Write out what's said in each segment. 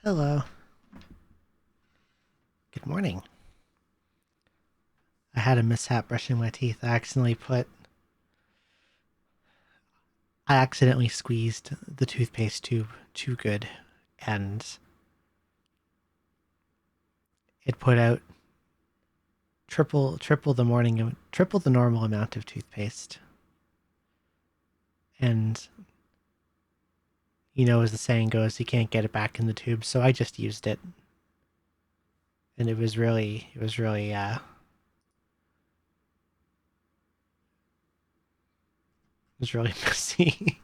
Hello. Good morning. I had a mishap brushing my teeth. I accidentally squeezed the toothpaste tube too good, and it put out triple the normal amount of toothpaste. And as the saying goes, you can't get it back in the tube, so I just used it. And it was really messy.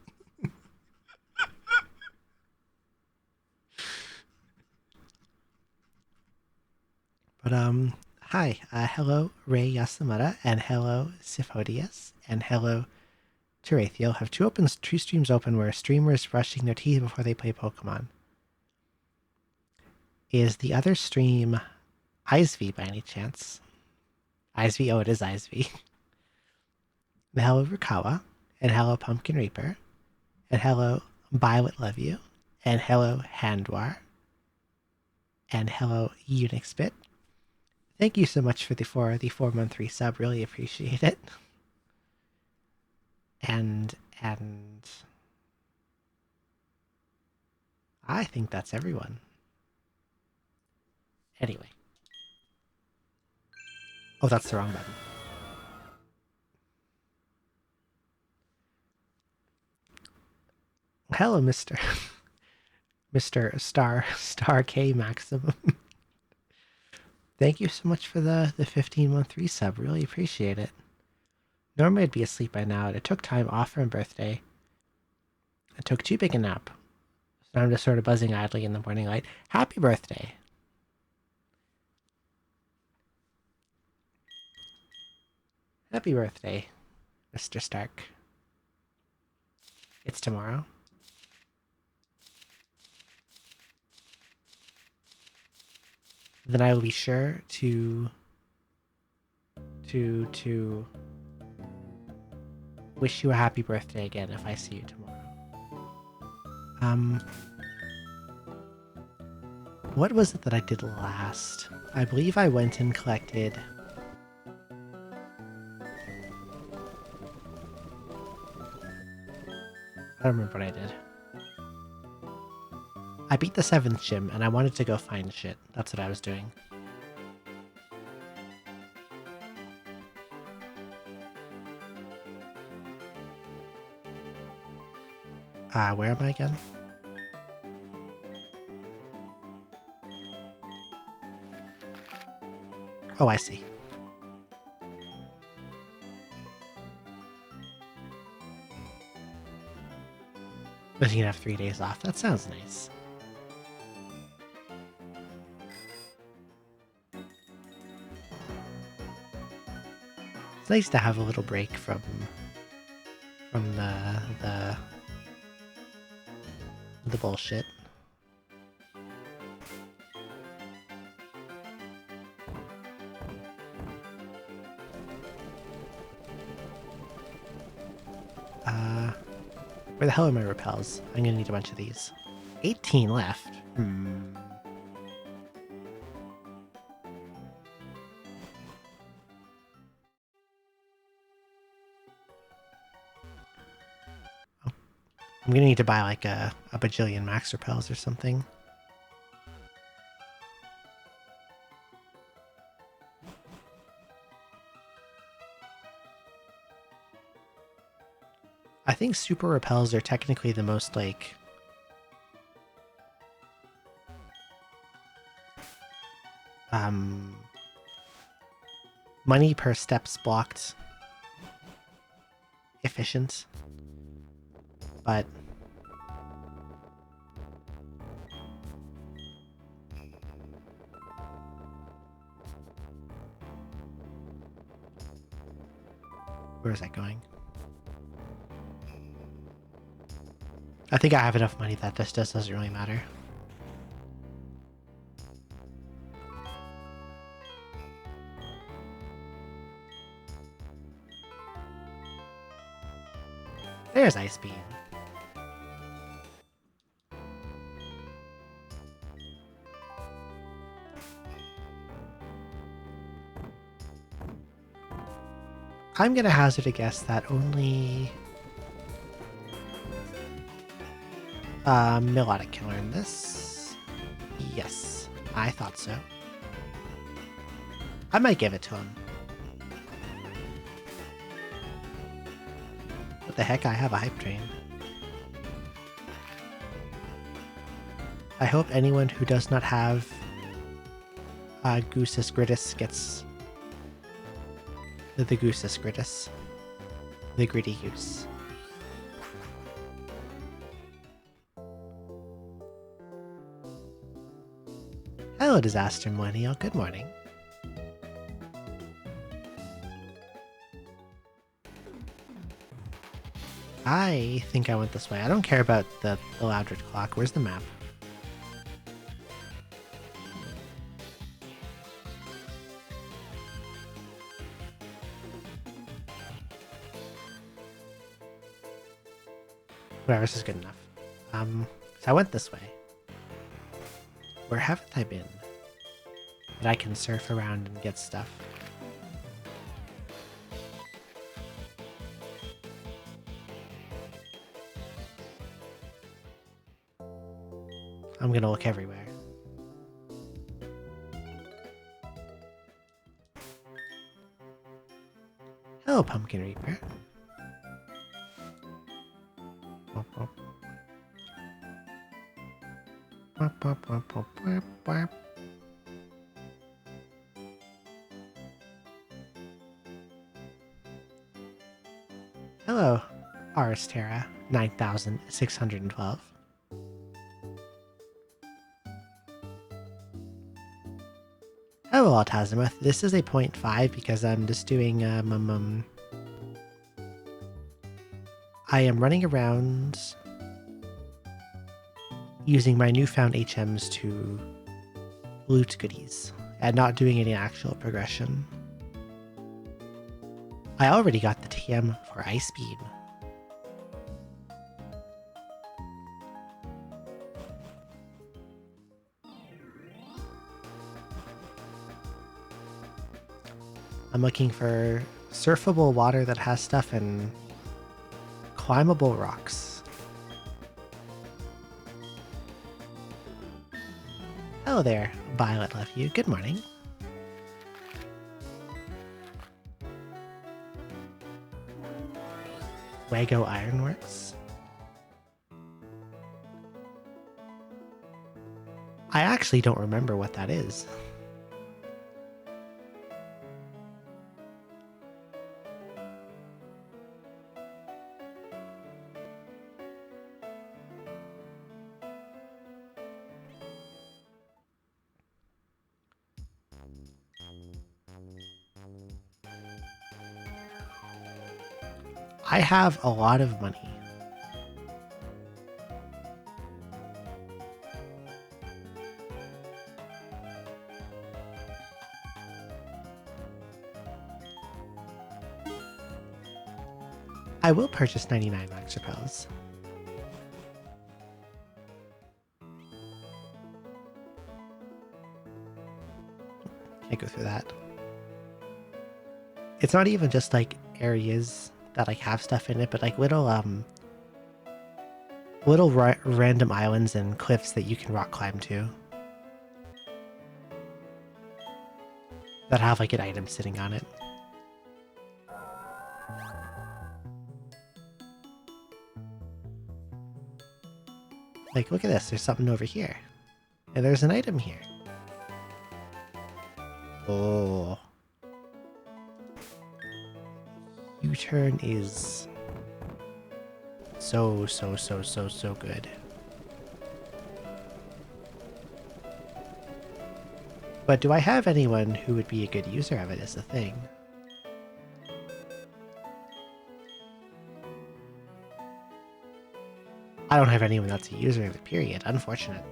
But hi, hello Ray Yasamura, and hello Siphodius, and hello Terathiel. Have two streams open where streamers brushing their teeth before they play Pokemon. Is the other stream Icevy by any chance? Icevy, oh, it is Icevy. And hello Rukawa, and hello Pumpkin Reaper, and hello Violet Love You, and hello Handwar, and hello Unixbit. Thank you so much for the 4-month resub. Really appreciate it. And I think that's everyone. Anyway. Oh, that's the wrong button. Hello, Mr. Star K Maximum. Thank you so much for the 15-month resub. Really appreciate it. Normally I'd be asleep by now. I took time off for my birthday. I took too big a nap. So I'm just sort of buzzing idly in the morning light. Happy birthday. Happy birthday, Mr. Stark. It's tomorrow. Then I will be sure to wish you a happy birthday again if I see you tomorrow. What was it that I did last? I believe I went and collected... I don't remember what I did. I beat the 7th gym, and I wanted to go find shit. That's what I was doing. Where am I again? Oh, I see. But you can have 3 days off. That sounds nice. It's nice to have a little break from the bullshit. Where the hell are my repels? I'm gonna need a bunch of these. 18 left. I'm gonna need to buy like a bajillion max repels or something. I think super repels are technically the most like money per steps blocked efficient, but where is that going? I think I have enough money that this just doesn't really matter. There's Ice Beam. I'm gonna hazard a guess that only Melodic can learn this. Yes, I thought so. I might give it to him. What the heck, I have a hype train. I hope anyone who does not have Goosus Gridus gets the Goosus Gridus. The gritty goose. Hello, Disaster Millennial. Good morning. I think I went this way. I don't care about the Loudred clock. Where's the map? Whatever, this is good enough. So I went this way. Where haven't I been? That I can surf around and get stuff. I'm gonna look everywhere. Hello, Pumpkin Reaper. Hello, Aristera, 9612. Hello, Altazimuth. This is a 0.5 because I'm just doing, I am running around using my newfound HMs to loot goodies and not doing any actual progression. I already got the TM for Ice Beam. I'm looking for surfable water that has stuff and climbable rocks. Hello there, Violet love you. Good morning. Wago Ironworks. I actually don't remember what that is. I have a lot of money. I will purchase 99 max repels. Can't go through that. It's not even just like areas that like have stuff in it, but like little random islands and cliffs that you can rock climb to that have like an item sitting on it. Like, look at this, there's something over here. And there's an item here. Oh. U-turn is so good. But do I have anyone who would be a good user of it is the thing. I don't have anyone that's a user of it, period. Unfortunate.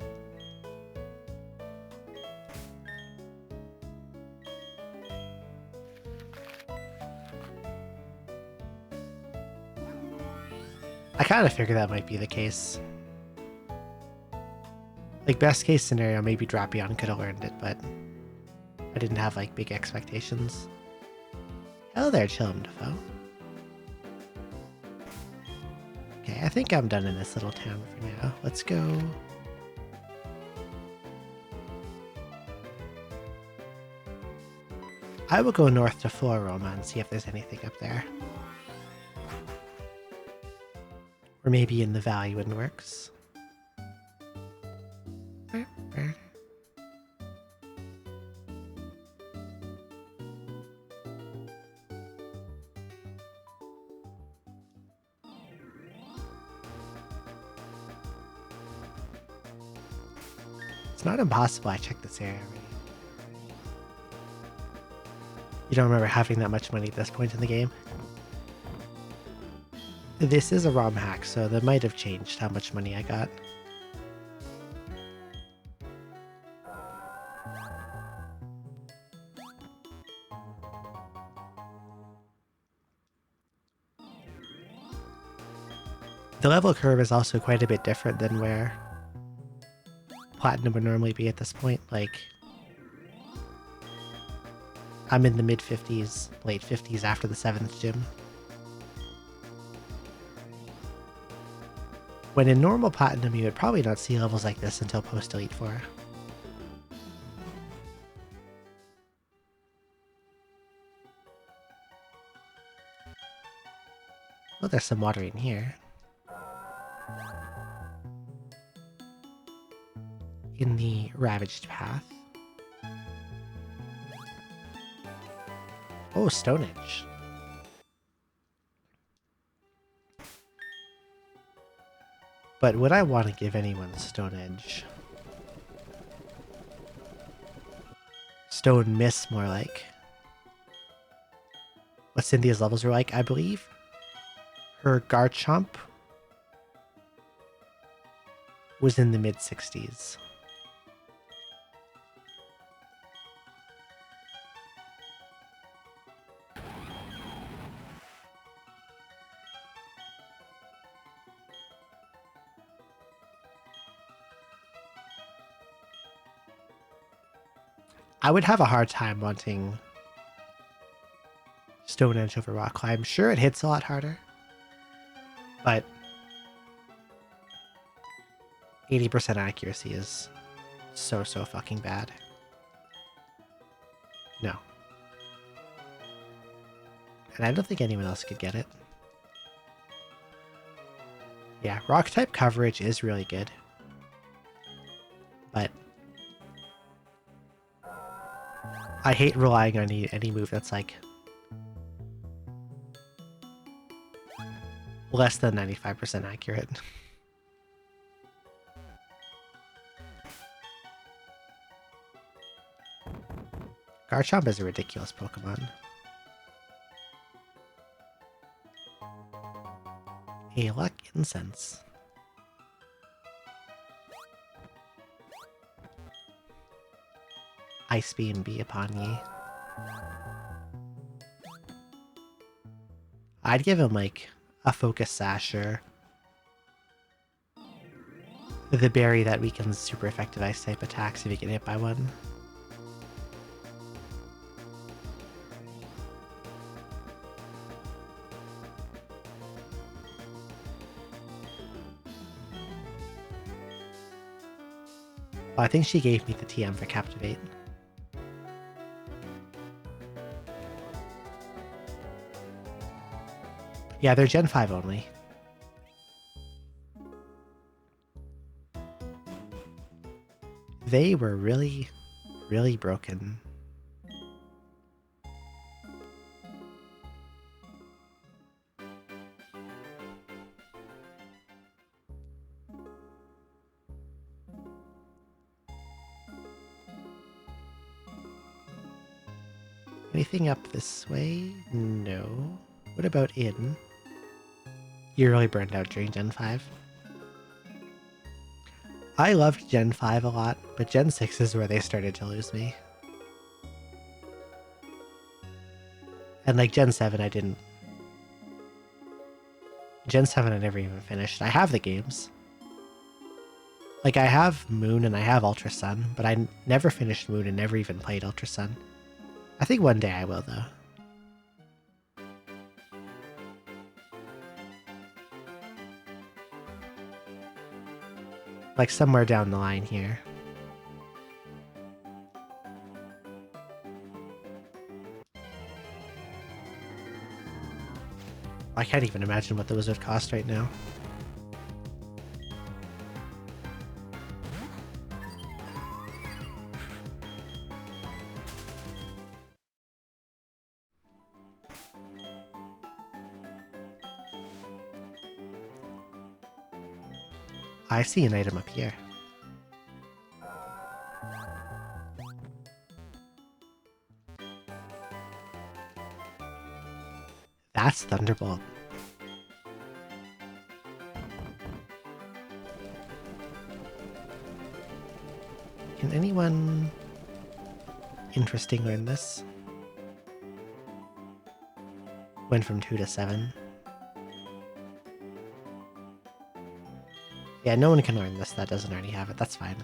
I kind of figured that might be the case. Like, best case scenario, maybe Drapion could have learned it, but I didn't have, like, big expectations. Hello there, Chillum Defoe. Okay, I think I'm done in this little town for now. Let's go. I will go north to Floroma and see if there's anything up there. Or maybe in the Valley Windworks. It's not impossible I checked this area already. You don't remember having that much money at this point in the game? This is a ROM hack, so that might have changed how much money I got. The level curve is also quite a bit different than where Platinum would normally be at this point. Like, I'm in the mid-50s, late 50s after the 7th gym. When in normal Platinum, you would probably not see levels like this until post-Elite 4. Well, there's some water in here. In the Ravaged Path. Oh, Stonehenge. But would I want to give anyone Stonehenge? Stone Miss, more like. What Cynthia's levels are like, I believe. Her Garchomp was in the mid-60s. I would have a hard time wanting Stonehenge over Rock Climb. Sure, it hits a lot harder, but 80% accuracy is so fucking bad. No. And I don't think anyone else could get it. Yeah, rock type coverage is really good, but I hate relying on any move that's like less than 95% accurate. Garchomp is a ridiculous Pokemon. A Luck Incense. Ice Beam be upon ye. I'd give him like a Focus Sash or the berry that weakens super effective ice type attacks if you get hit by one. Oh, I think she gave me the TM for Captivate. Yeah, they're Gen 5 only. They were really, really broken. Anything up this way? No. What about in? You really burned out during Gen 5. I loved Gen 5 a lot, but Gen 6 is where they started to lose me. And like Gen 7 I didn't. Gen 7 I never even finished. I have the games. Like I have Moon and I have Ultra Sun, but I never finished Moon and never even played Ultra Sun. I think one day I will though. Like somewhere down the line here. I can't even imagine what those would cost right now. I see an item up here. That's Thunderbolt. Can anyone interesting learn this? Went from 2 to 7. Yeah, no one can learn this that doesn't already have it. That's fine.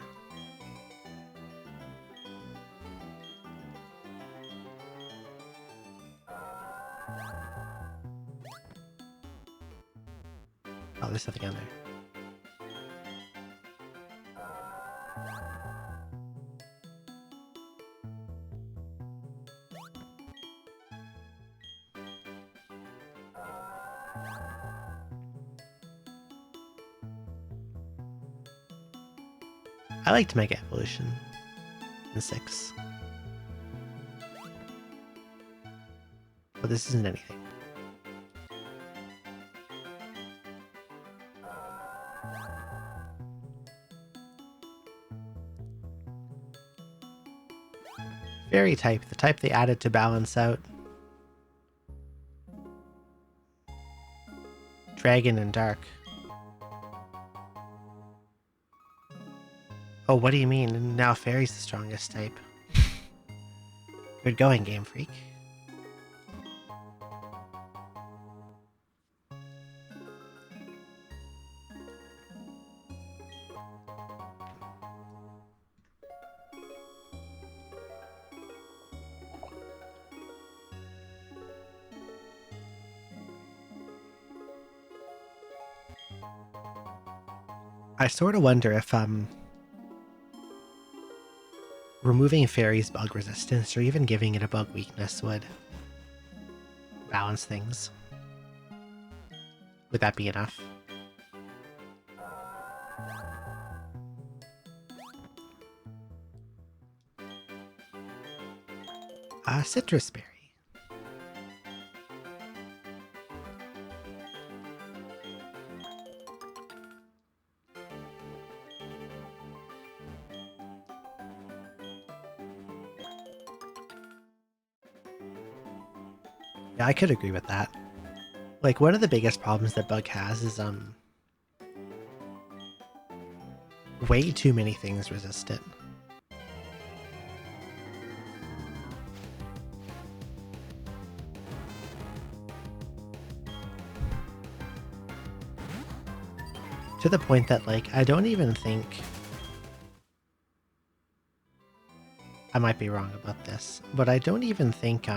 Oh, there's something on there. I liked Mega Evolution in 6. But this isn't anything. Fairy type, the type they added to balance out Dragon and Dark. Oh, what do you mean? Now Fairy's the strongest type. Good going, Game Freak. I sort of wonder if removing Fairy's bug resistance or even giving it a bug weakness would balance things. Would that be enough? Citrus Berry. Yeah, I could agree with that. Like, one of the biggest problems that Bug has is, way too many things resist it. To the point that, like, I don't even think... I might be wrong about this, but I don't even think,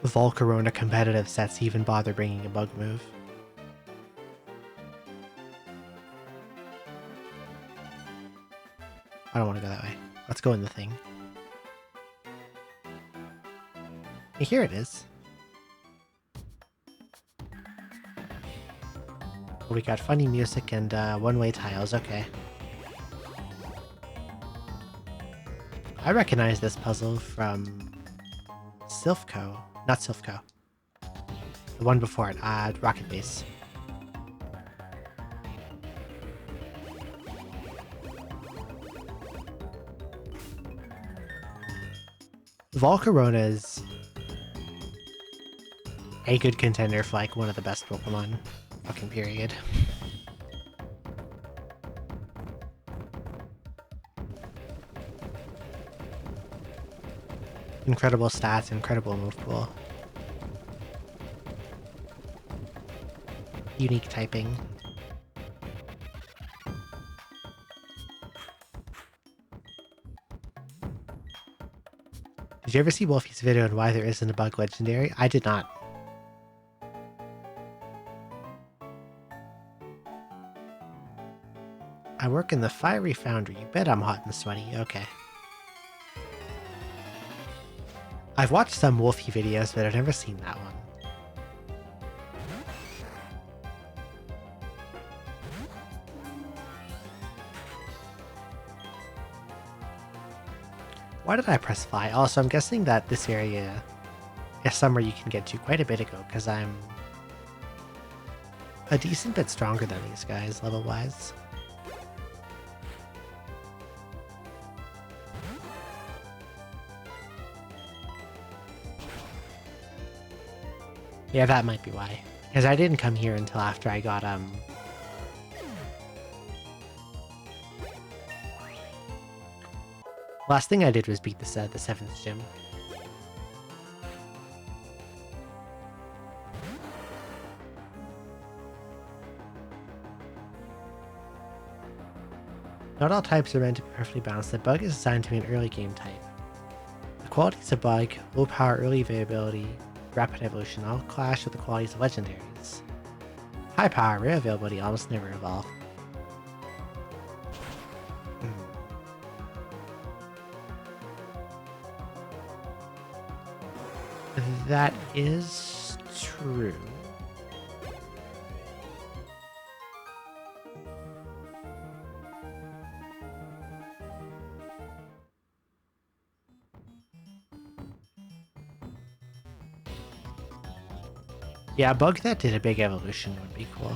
Volcarona competitive sets even bother bringing a bug move. I don't want to go that way. Let's go in the thing. Hey, here it is. We got funny music and one-way tiles, okay. I recognize this puzzle from Silphco. Not Silphco. The one before it, Rocket Base. Volcarona is a good contender for like one of the best Pokemon fucking period. Incredible stats, incredible move pool. Unique typing. Did you ever see Wolfie's video on why there isn't a bug legendary? I did not. I work in the fiery foundry. You bet I'm hot and sweaty. Okay. I've watched some Wolfie videos, but I've never seen that one. Why did I press fly? Also, I'm guessing that this area is somewhere you can get to quite a bit ago, because I'm a decent bit stronger than these guys, level-wise. Yeah, that might be why. Because I didn't come here until after I got, last thing I did was beat the 7th gym. Not all types are meant to be perfectly balanced. The bug is assigned to be an early game type. The qualities of bug, low power, early availability, rapid evolution all clash with the qualities of legendaries. High power, rare availability almost never evolve. That is true. Yeah, a bug that did a big evolution would be cool.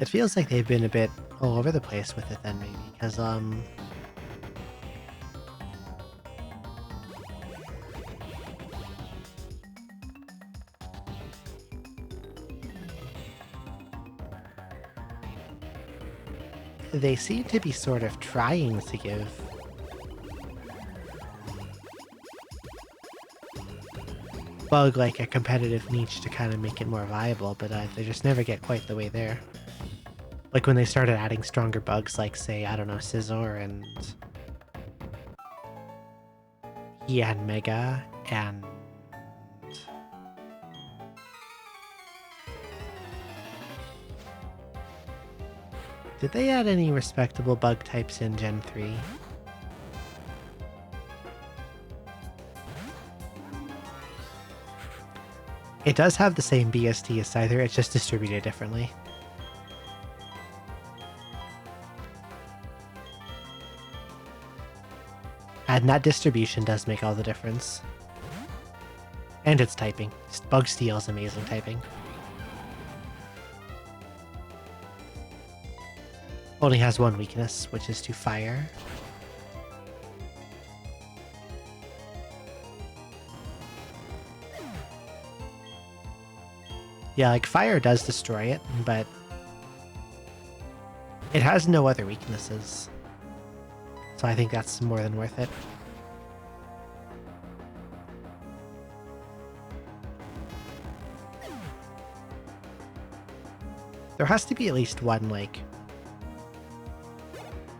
It feels like they've been a bit all over the place with it then, maybe, because, they seem to be sort of trying to give bug like a competitive niche to kind of make it more viable, but they just never get quite the way there. Like when they started adding stronger bugs like, say, I don't know, Scizor, and he had Mega, and did they add any respectable bug types in Gen 3? It does have the same BST as Scyther, it's just distributed differently. And that distribution does make all the difference. And its typing. Bug Steel is amazing typing. Only has one weakness, which is to fire. Yeah, like fire does destroy it, but it has no other weaknesses. So I think that's more than worth it. There has to be at least one, like,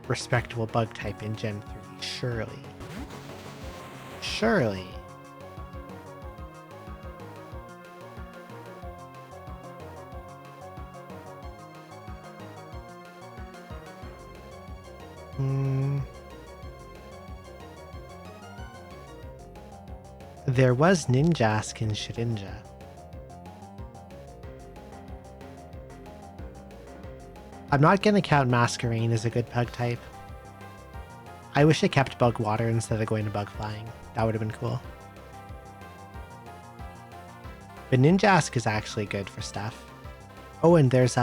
respectable bug type in Gen 3, surely. Surely. There was Ninjask in Shedinja. I'm not gonna count Masquerain as a good bug type. I wish it kept Bug Water instead of going to Bug Flying. That would have been cool. But Ninjask is actually good for stuff. Oh, and there's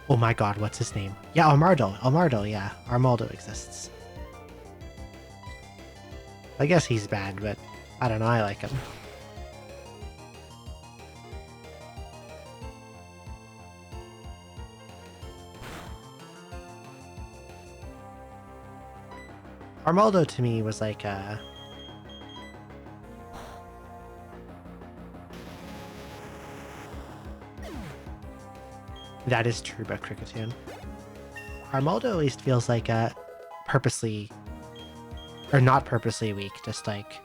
oh my god, what's his name? Yeah, Armaldo, yeah. Armaldo exists. I guess he's bad, but I don't know, I like him. Armaldo to me was like a... That is true about Cricketune. Armaldo at least feels like a purposely, or not purposely weak, just like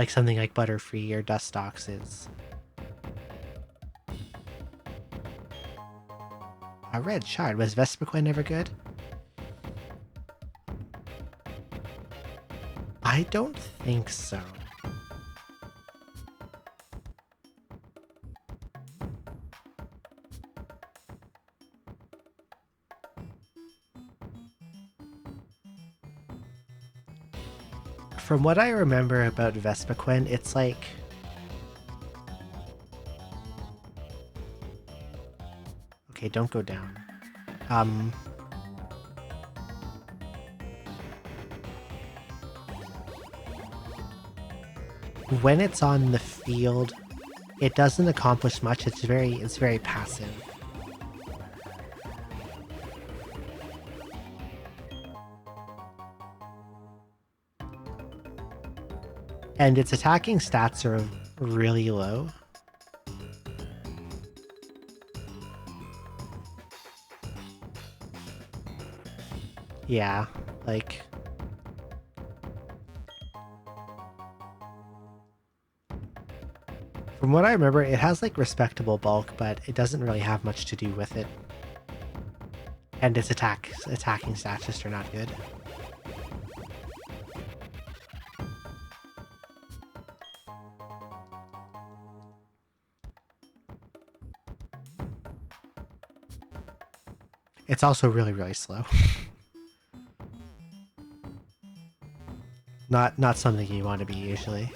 something like Butterfree or Dustox is. A red shard. Was Vespiquen ever good? I don't think so. From what I remember about Vespiquen, it's like... Okay, don't go down. When it's on the field, it doesn't accomplish much. It's very passive. And its attacking stats are really low. Yeah, like... From what I remember, it has like respectable bulk, but it doesn't really have much to do with it. And its attacking stats just are not good. It's also really slow. Not something you want to be usually.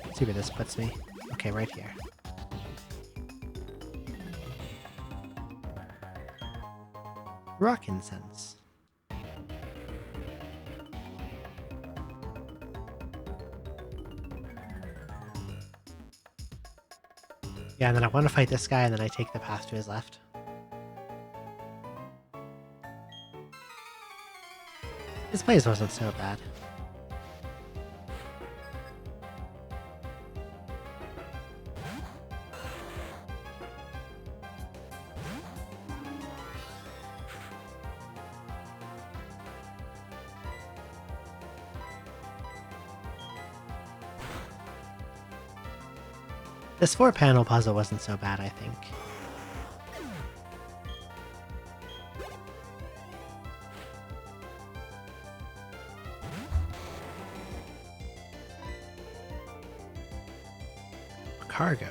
Let's see where this puts me. Okay, right here. Rock incense. Yeah, and then I want to fight this guy, and then I take the path to his left. This place wasn't so bad. This 4-panel puzzle wasn't so bad, I think. Cargo.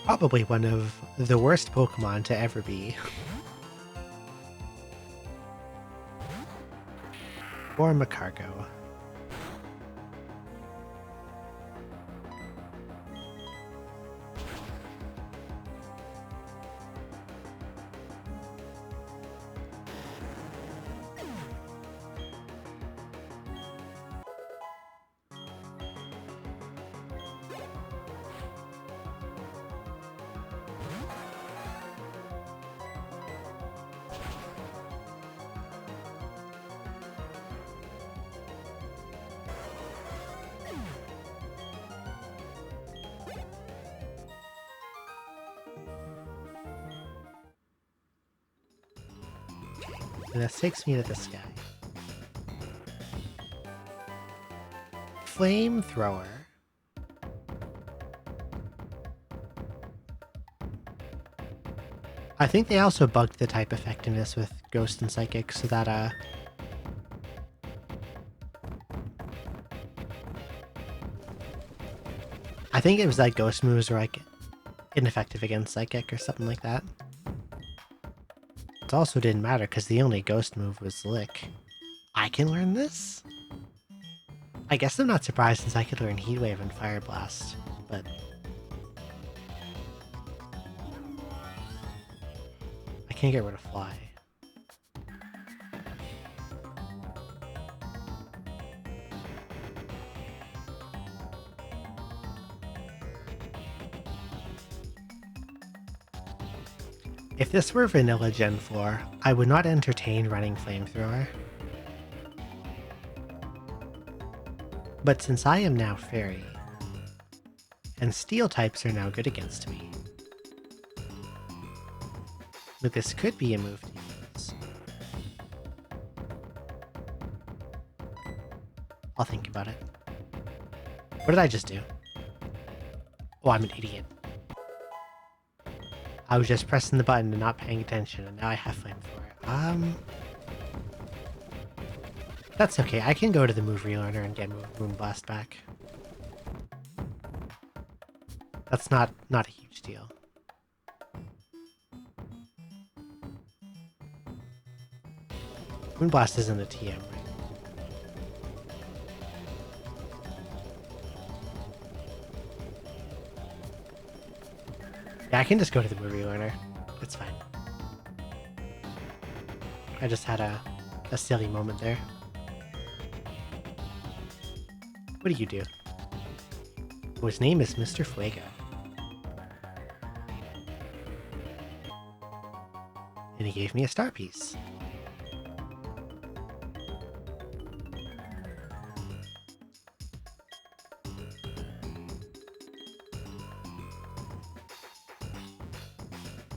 Probably one of the worst Pokemon to ever be. Or Macargo. And this takes me to this guy. Flamethrower. I think they also bugged the type effectiveness with Ghost and Psychic so that I think it was like Ghost moves were like ineffective against Psychic or something like that. It also didn't matter because the only Ghost move was Lick. I can learn this? I guess I'm not surprised since I could learn Heat Wave and Fire Blast, but... I can't get rid of Fly. If this were vanilla Gen 4, I would not entertain running Flamethrower. But since I am now Fairy, and Steel types are now good against me, but this could be a move to use. I'll think about it. What did I just do? Oh, I'm an idiot. I was just pressing the button and not paying attention, and now I have Flamethrower. That's okay. I can go to the move relearner and get Moonblast back. That's not a huge deal. Moonblast isn't a TM, right? Yeah, I can just go to the move relearner. It's fine. I just had a silly moment there. What do you do? Oh, his name is Mr. Fuego. And he gave me a star piece.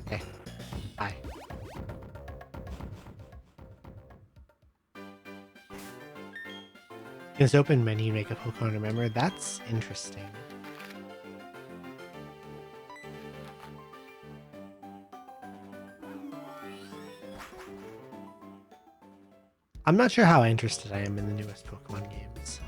Okay, bye. In this open menu, make a Pokemon remember. That's interesting. I'm not sure how interested I am in the newest Pokemon games.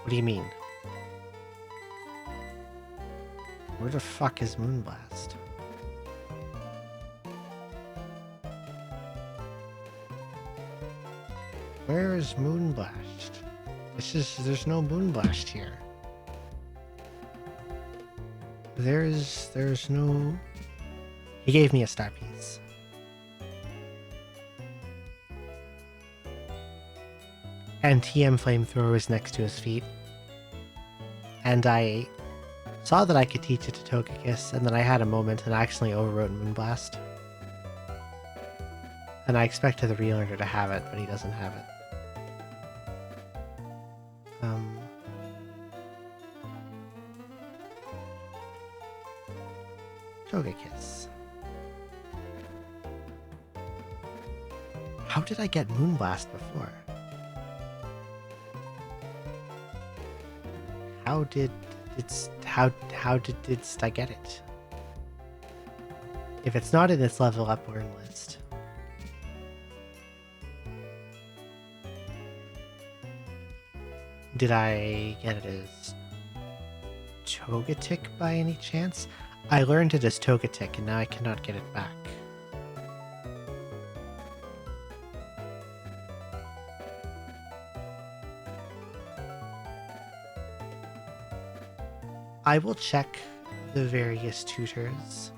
What do you mean? Where the fuck is Moonblast? Where is Moonblast? There's no Moonblast here. There's no... He gave me a star piece. And TM Flamethrower is next to his feet. And I saw that I could teach it to Togekiss, and then I had a moment and accidentally overwrote Moonblast. And I expected the relearner to have it, but he doesn't have it. Togekiss. How did I get Moonblast before? How did I get it? If it's not in its level up learn list. Did I get it as Togetic by any chance? I learned it as Togetic and now I cannot get it back. I will check the various tutors.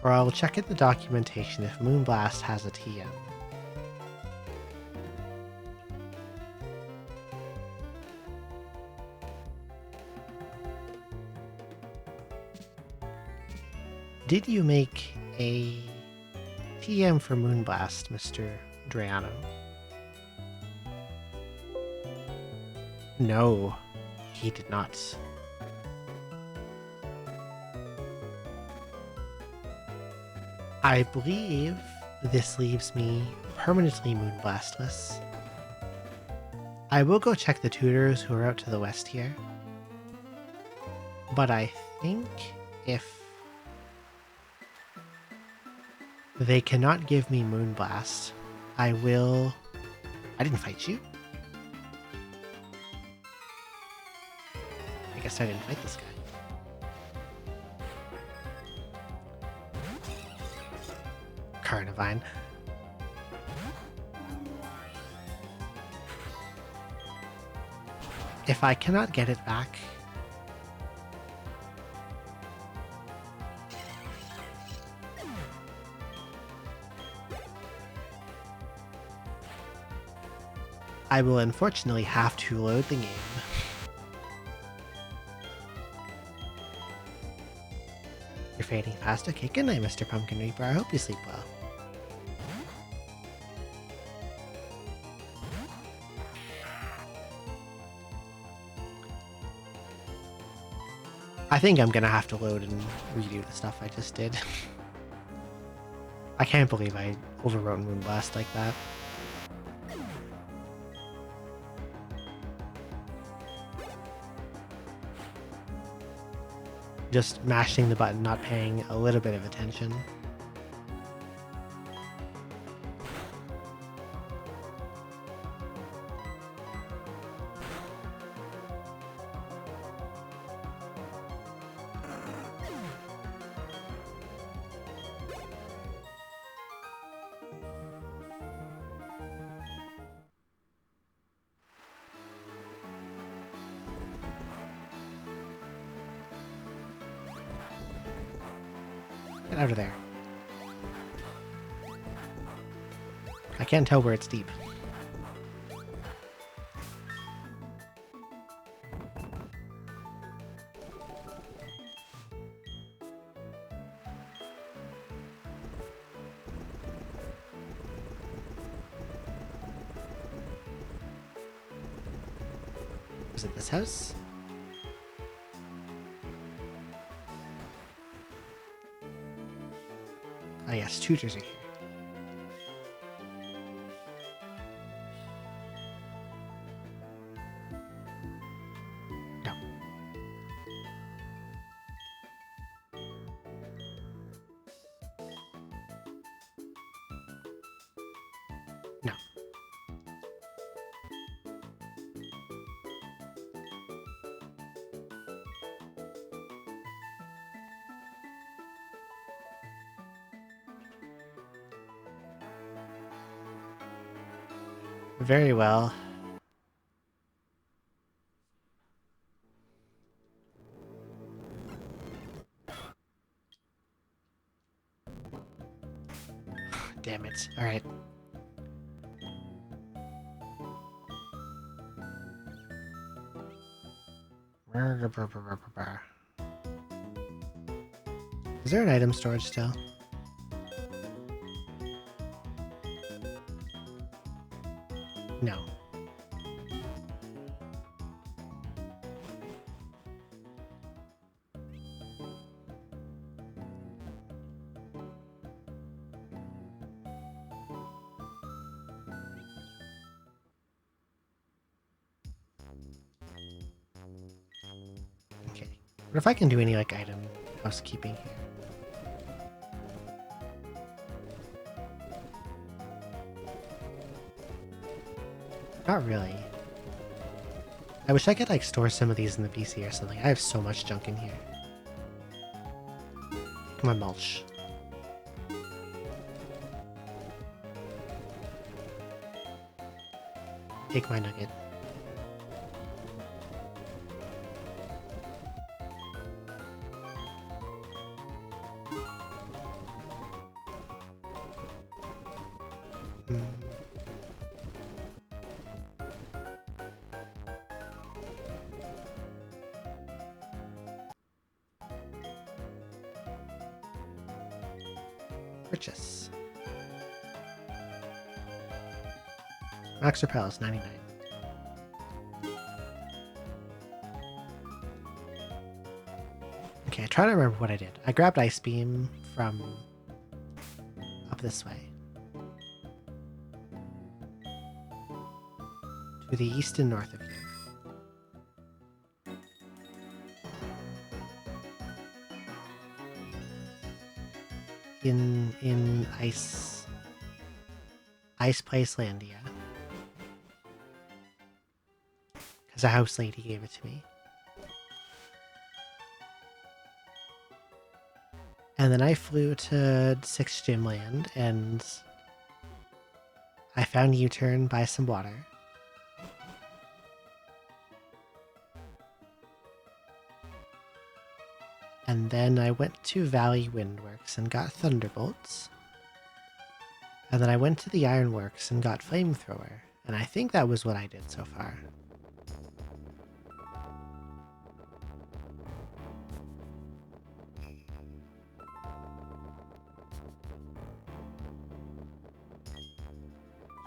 Or I will check in the documentation if Moonblast has a TM. Did you make a TM for Moonblast, Mr. Drayano? No, he did not. I believe this leaves me permanently Moonblastless. I will go check the tutors who are out to the west here. But I think if they cannot give me Moonblast, I will... I didn't fight you? I guess I didn't fight this guy. Carnivine. If I cannot get it back... I will unfortunately have to load the game. You're fading fast. Okay, good night, Mr. Pumpkin Reaper. I hope you sleep well. I think I'm gonna have to load and redo the stuff I just did. I can't believe I overwrote Moonblast like that. Just mashing the button, not paying a little bit of attention. Get out of there. I can't tell where it's deep. Was it this house? Ah yes, tutors are here. No. No. Very well. Damn it. Alright. Is there an item storage still? No. Okay. What if I can do any, like, item housekeeping here? Not really. I wish I could, like, store some of these in the PC or something. I have so much junk in here. Come on, mulch. Take my nugget. Purchase. Max Repel is 99. Okay, I try to remember what I did. I grabbed Ice Beam from up this way. To the east and north of you. In Ice Place Landia. Because a house lady gave it to me. And then I flew to 6 Gymland and I found U-turn by some water. And then I went to Valley Windworks and got Thunderbolts. And then I went to the Ironworks and got Flamethrower. And I think that was what I did so far.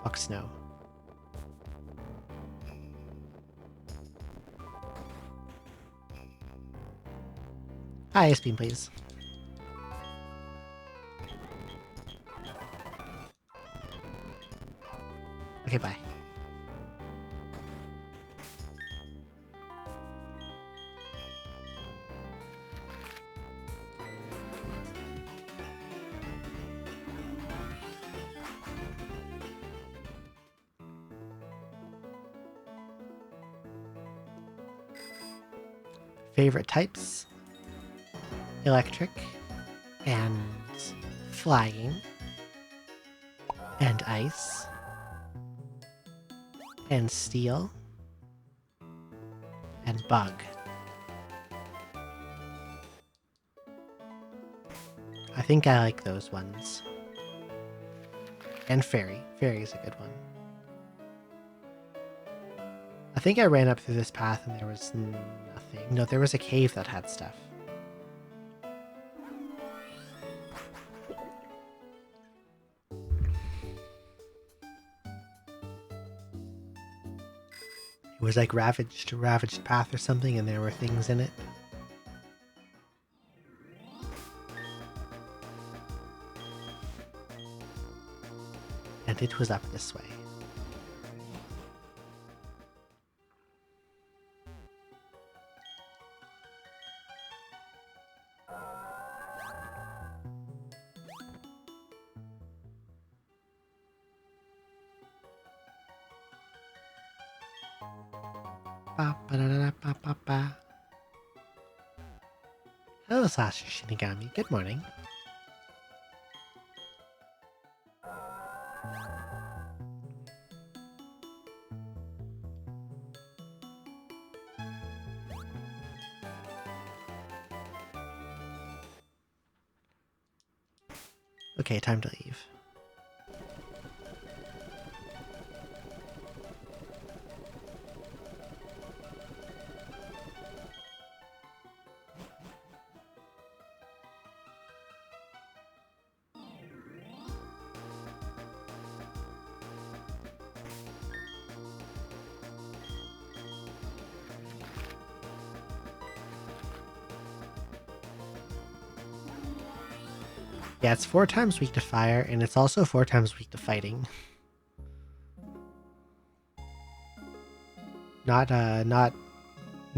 Fuck snow. Hi, Ice Beam, please. Okay, bye. Favorite types? Electric and flying and ice and steel and bug. I think I like those ones. And fairy. Fairy is a good one. I think I ran up through this path and there was nothing. No, there was a cave that had stuff. It was like ravaged path or something, and there were things in it. And it was up this way. Ba-ba-da-da-ba-ba-ba. Hello, Sasha Shinigami. Good morning. Okay, time to leave. Yeah, it's 4 times weak to fire, and it's also 4 times weak to fighting. Not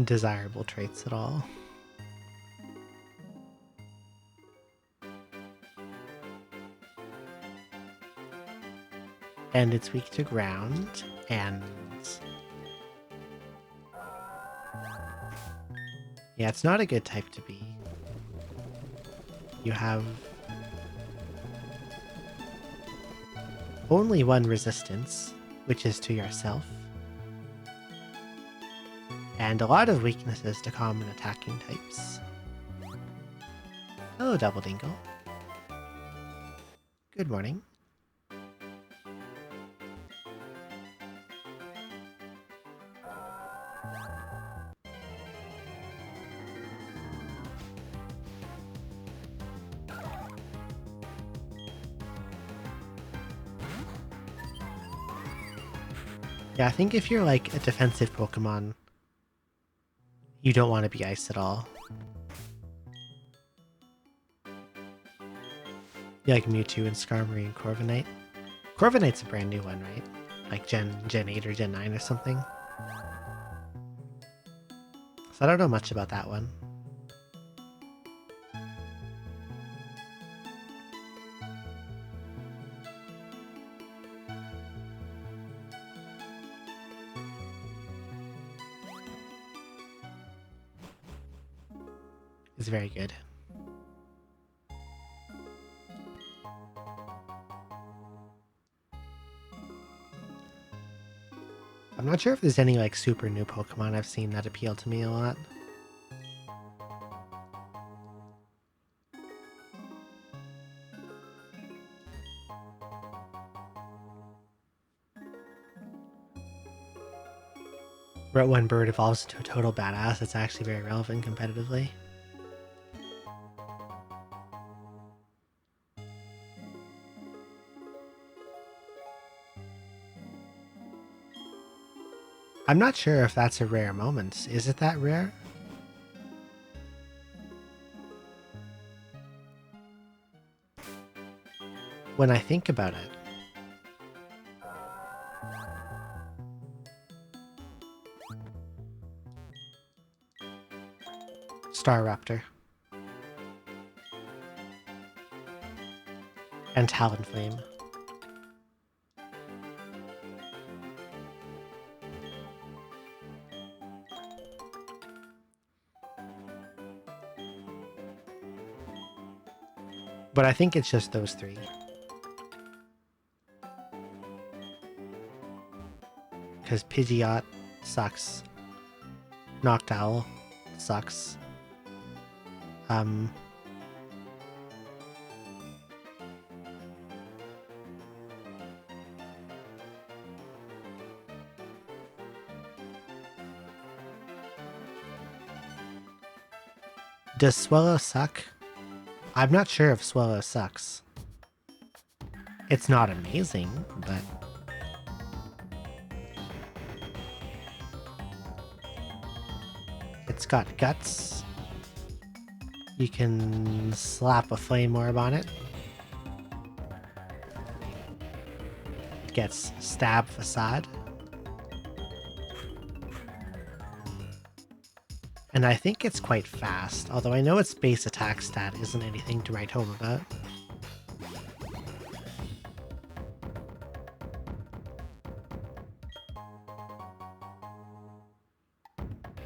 desirable traits at all. And it's weak to ground, and yeah, it's not a good type to be. You have only 1 resistance, which is to yourself, and a lot of weaknesses to common attacking types. Hello, Double Dingle. Good morning. Yeah, I think if you're like a defensive Pokemon, you don't want to be ice at all. You like Mewtwo and Skarmory and Corviknight. Corviknight's a brand new one, right? Like Gen 8 or Gen 9 or something. So I don't know much about that one. It's very good. I'm not sure if there's any like super new Pokemon I've seen that appeal to me a lot. But when Bird evolves into a total badass, it's actually very relevant competitively. I'm not sure if that's a rare moment. Is it that rare? When I think about it. Staraptor. And Talonflame. But I think it's just those three. Because Pidgeot sucks. Noctowl sucks. Does Swellow suck? I'm not sure if Swellow sucks. It's not amazing, but... It's got guts. You can slap a flame orb on it. It gets stab facade. And I think it's quite fast, although I know its base attack stat isn't anything to write home about.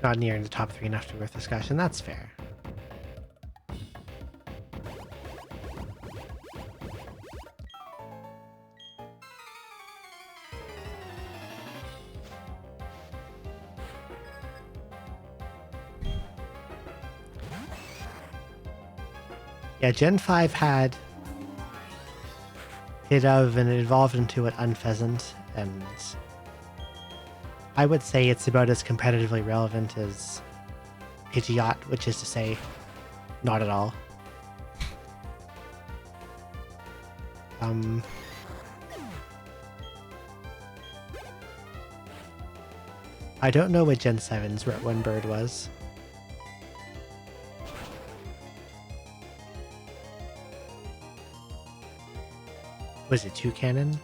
Not near in the top 3 enough to be worth discussion, that's fair. Yeah, Gen 5 had Hidove and it evolved into an Unpheasant, and I would say it's about as competitively relevant as Pidgeot, which is to say, not at all. I don't know what Gen 7's One Bird was. Was it Toucannon?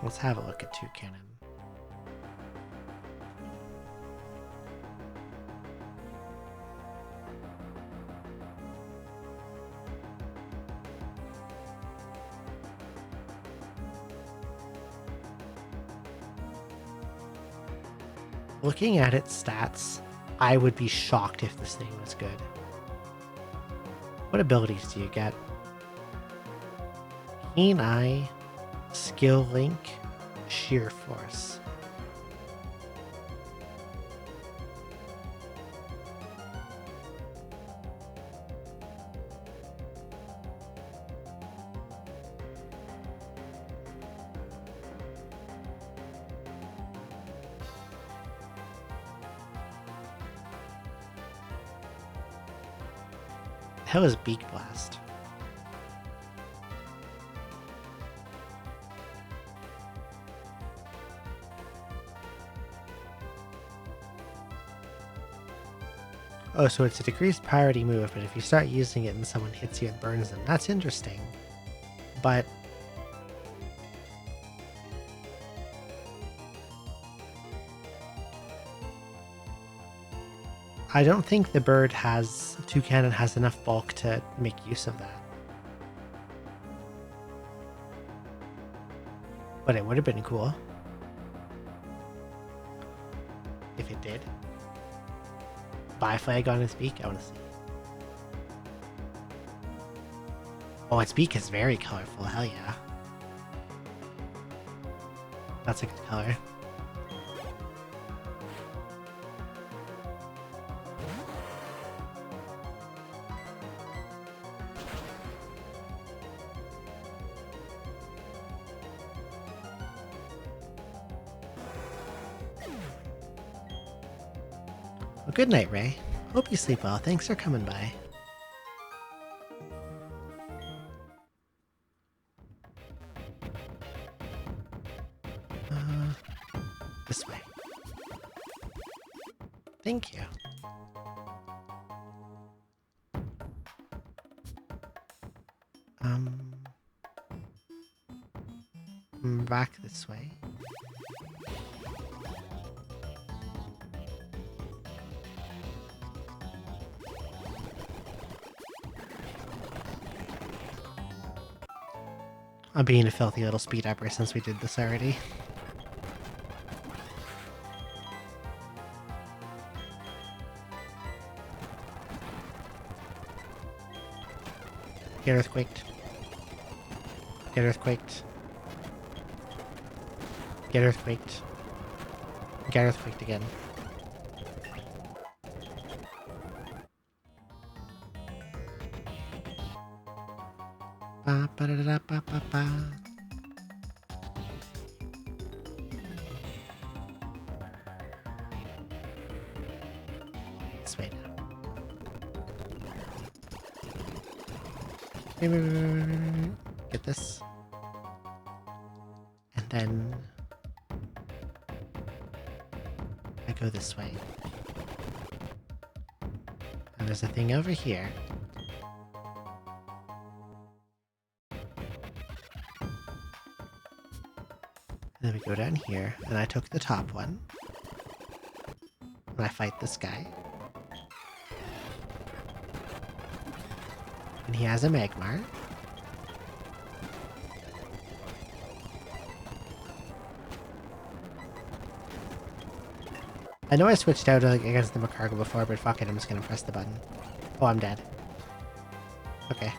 Let's have a look at Toucannon. Looking at its stats, I would be shocked if this thing was good. What abilities do you get? Keen Eye, Skill Link, Sheer Force. The hell is Beak Blast? Oh, so it's a decreased priority move, but if you start using it and someone hits you, it burns them. That's interesting. But I don't think the bird has... Toucannon has enough bulk to make use of that. But it would have been cool if it did. Buy flag on its beak? I want to see. Oh, its beak is very colorful. Hell yeah. That's a good color. Well, good night, Ray. Hope you sleep well. Thanks for coming by. This way. Thank you. Back this way. I'm being a filthy little speed upper since we did this already. Get earthquaked. Get earthquaked. Get earthquaked. Get earthquaked again. Ba ba da da ba ba ba. This way now. Get this. And then I go this way. And there's a thing over here. And then we go down here, and I took the top one. And I fight this guy. And he has a Magmar. I know I switched out against the Macargo before, but fuck it, I'm just gonna press the button. Oh, I'm dead. Okay.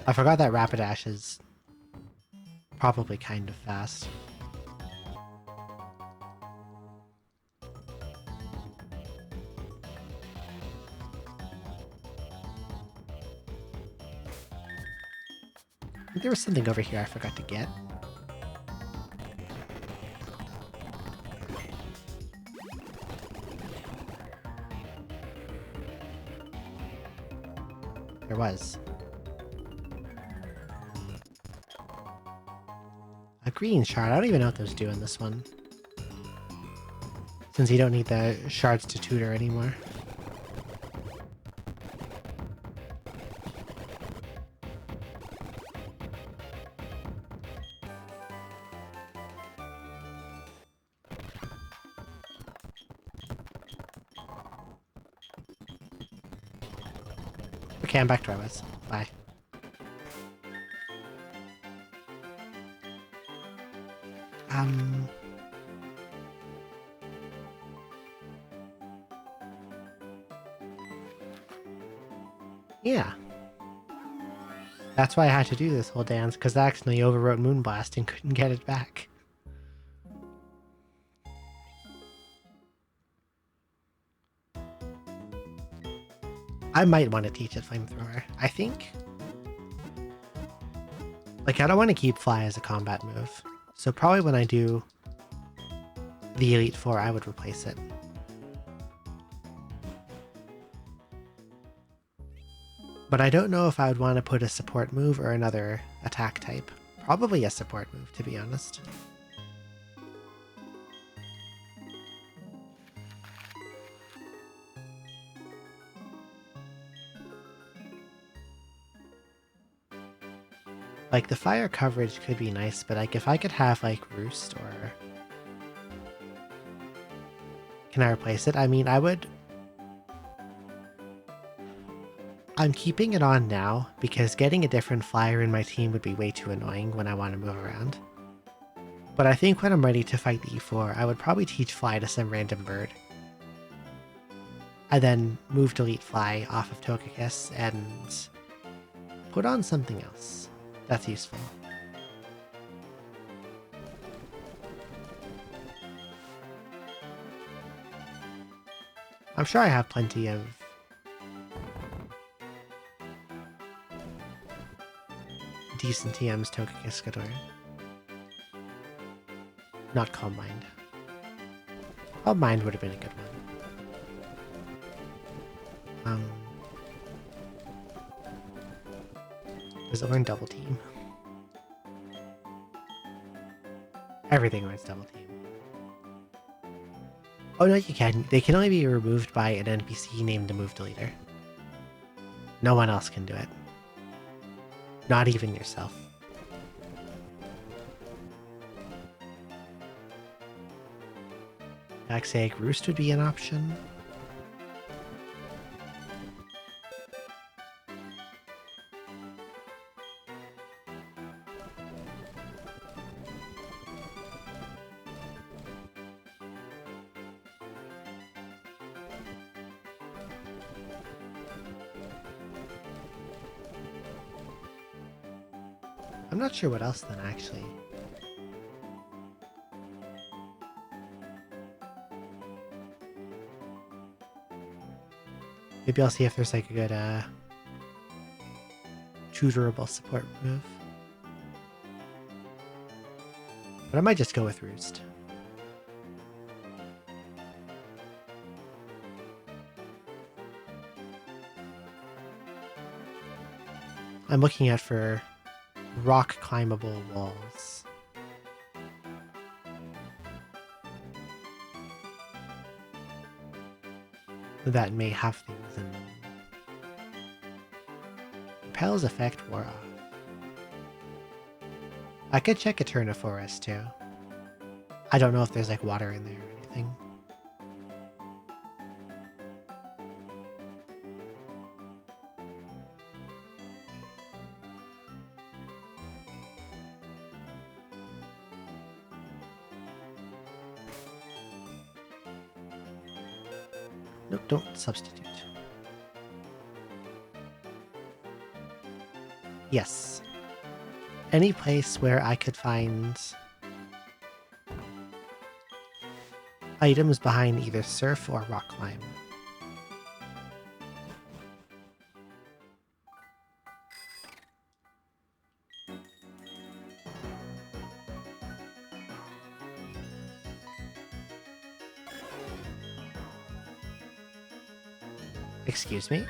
I forgot that Rapidash is probably kind of fast. There was something over here I forgot to get. There was. A green shard. I don't even know what those do in this one. Since you don't need the shards to tutor anymore. Okay, I'm back to where I was. Bye. Yeah. That's why I had to do this whole dance, because I accidentally overwrote Moonblast and couldn't get it back. I might want to teach it Flamethrower. I think. Like, I don't want to keep Fly as a combat move. So probably when I do the Elite Four, I would replace it. But I don't know if I would want to put a support move or another attack type. Probably a support move, to be honest. Like, the fire coverage could be nice, but like if I could have like Roost or... Can I replace it? I mean, I would... I'm keeping it on now because getting a different flyer in my team would be way too annoying when I want to move around. But I think when I'm ready to fight the E4, I would probably teach Fly to some random bird. I then move Delete Fly off of Togekiss and put on something else that's useful. I'm sure I have plenty of decent TMs to Togekiskador. Not Calm Mind. Calm Mind would have been a good one. Does it learn Double Team? Everything learns Double Team. Oh no, you can. They can only be removed by an NPC named the Move Deleter. No one else can do it. Not even yourself. Axaic Roost would be an option. I'm not sure what else then, actually. Maybe I'll see if there's like a good tutorable support move. But I might just go with Roost. I'm looking at for rock climbable walls. That may have things in them. Repel's effect wore off. I could check Eterna Forest too. I don't know if there's like water in there or anything. Nope, don't substitute. Yes. Any place where I could find items behind either surf or rock climb. Excuse me?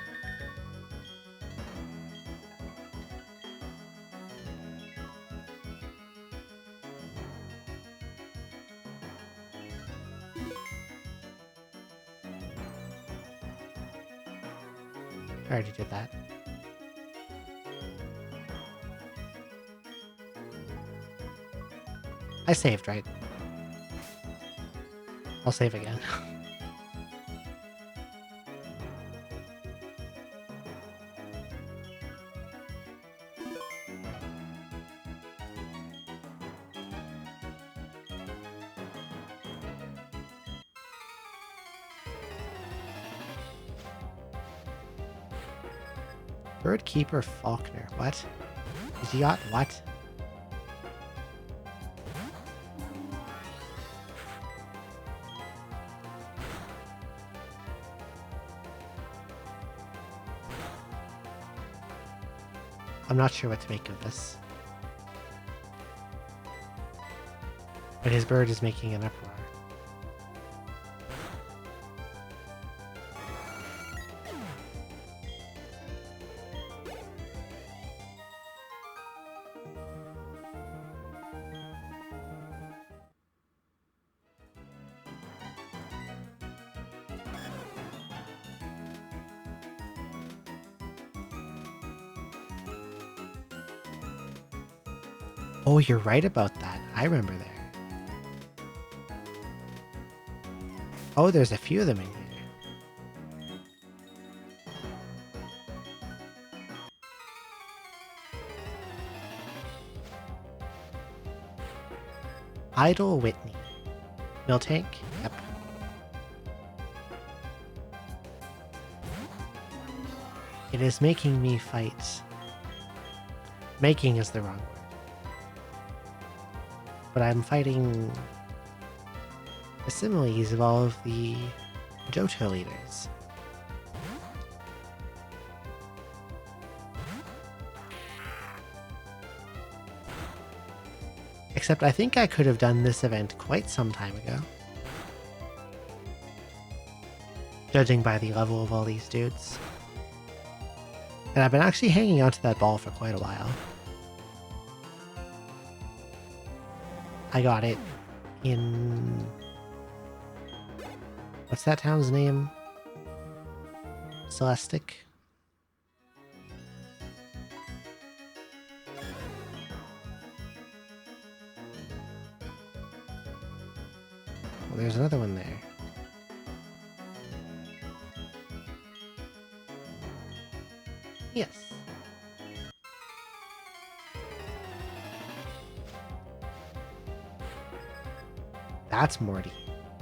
I already did that. I saved, right? I'll save again. Birdkeeper Faulkner. What? Idiot, what? I'm not sure what to make of this. But his bird is making an uproar. Oh, you're right about that. I remember there. Oh, there's a few of them in here. Idle Whitney. Miltank? Yep. It is making me fight. Making is the wrong word. But I'm fighting the similes of all of the Johto leaders. Except I think I could have done this event quite some time ago. Judging by the level of all these dudes. And I've been actually hanging on to that ball for quite a while. I got it in... What's that town's name? Celestic? Well, there's another one there. Yes. That's Morty.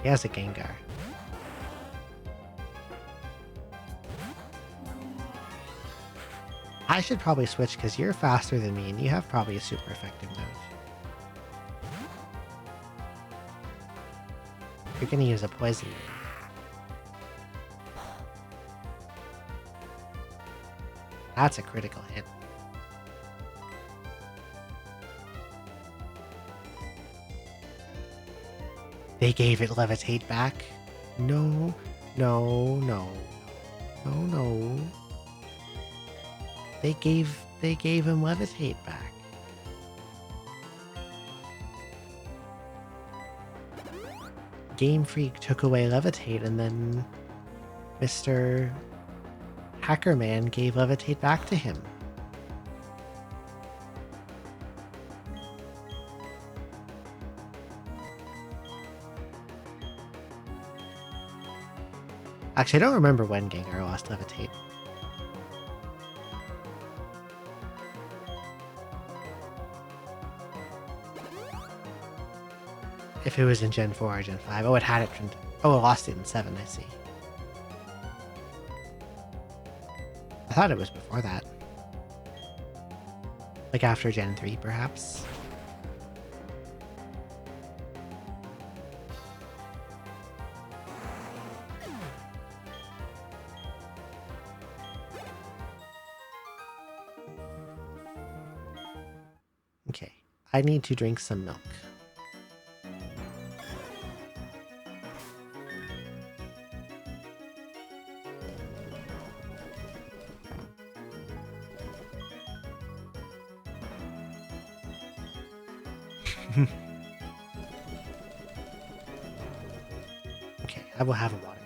He has a Gengar. I should probably switch because you're faster than me and you have probably a super effective move. You're gonna use a poison move. That's a critical hit. They gave it Levitate back? No, no, no, no, no. They gave him Levitate back. Game Freak took away Levitate and then Mr. Hackerman gave Levitate back to him. Actually, I don't remember when Gengar lost Levitate. If it was in Gen 4 or Gen 5. Oh, it had it from... Oh, it lost it in 7, I see. I thought it was before that. Like after Gen 3, perhaps? Okay, I need to drink some milk. Okay, I will have a water.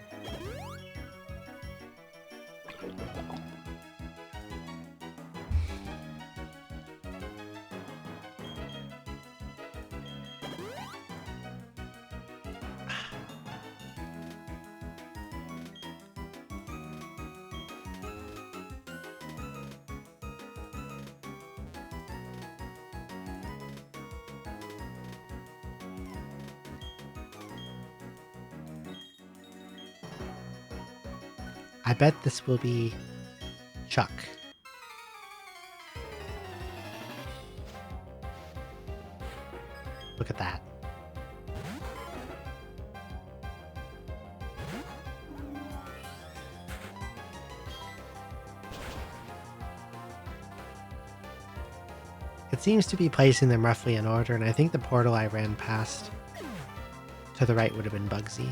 I bet this will be Chuck. Look at that. It seems to be placing them roughly in order, and I think the portal I ran past to the right would have been Bugsy.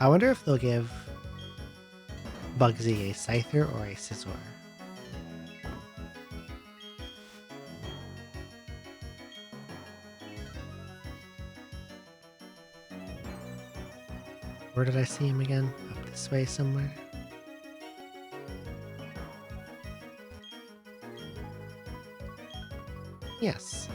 I wonder if they'll give Bugsy a Scyther or a Scizor. Where did I see him again? Up this way somewhere? Yes.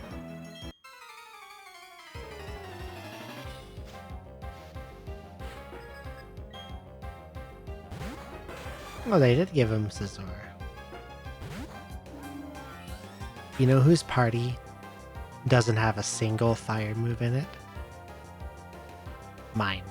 Oh, they did give him Scizor. You know whose party doesn't have a single fire move in it? Mine.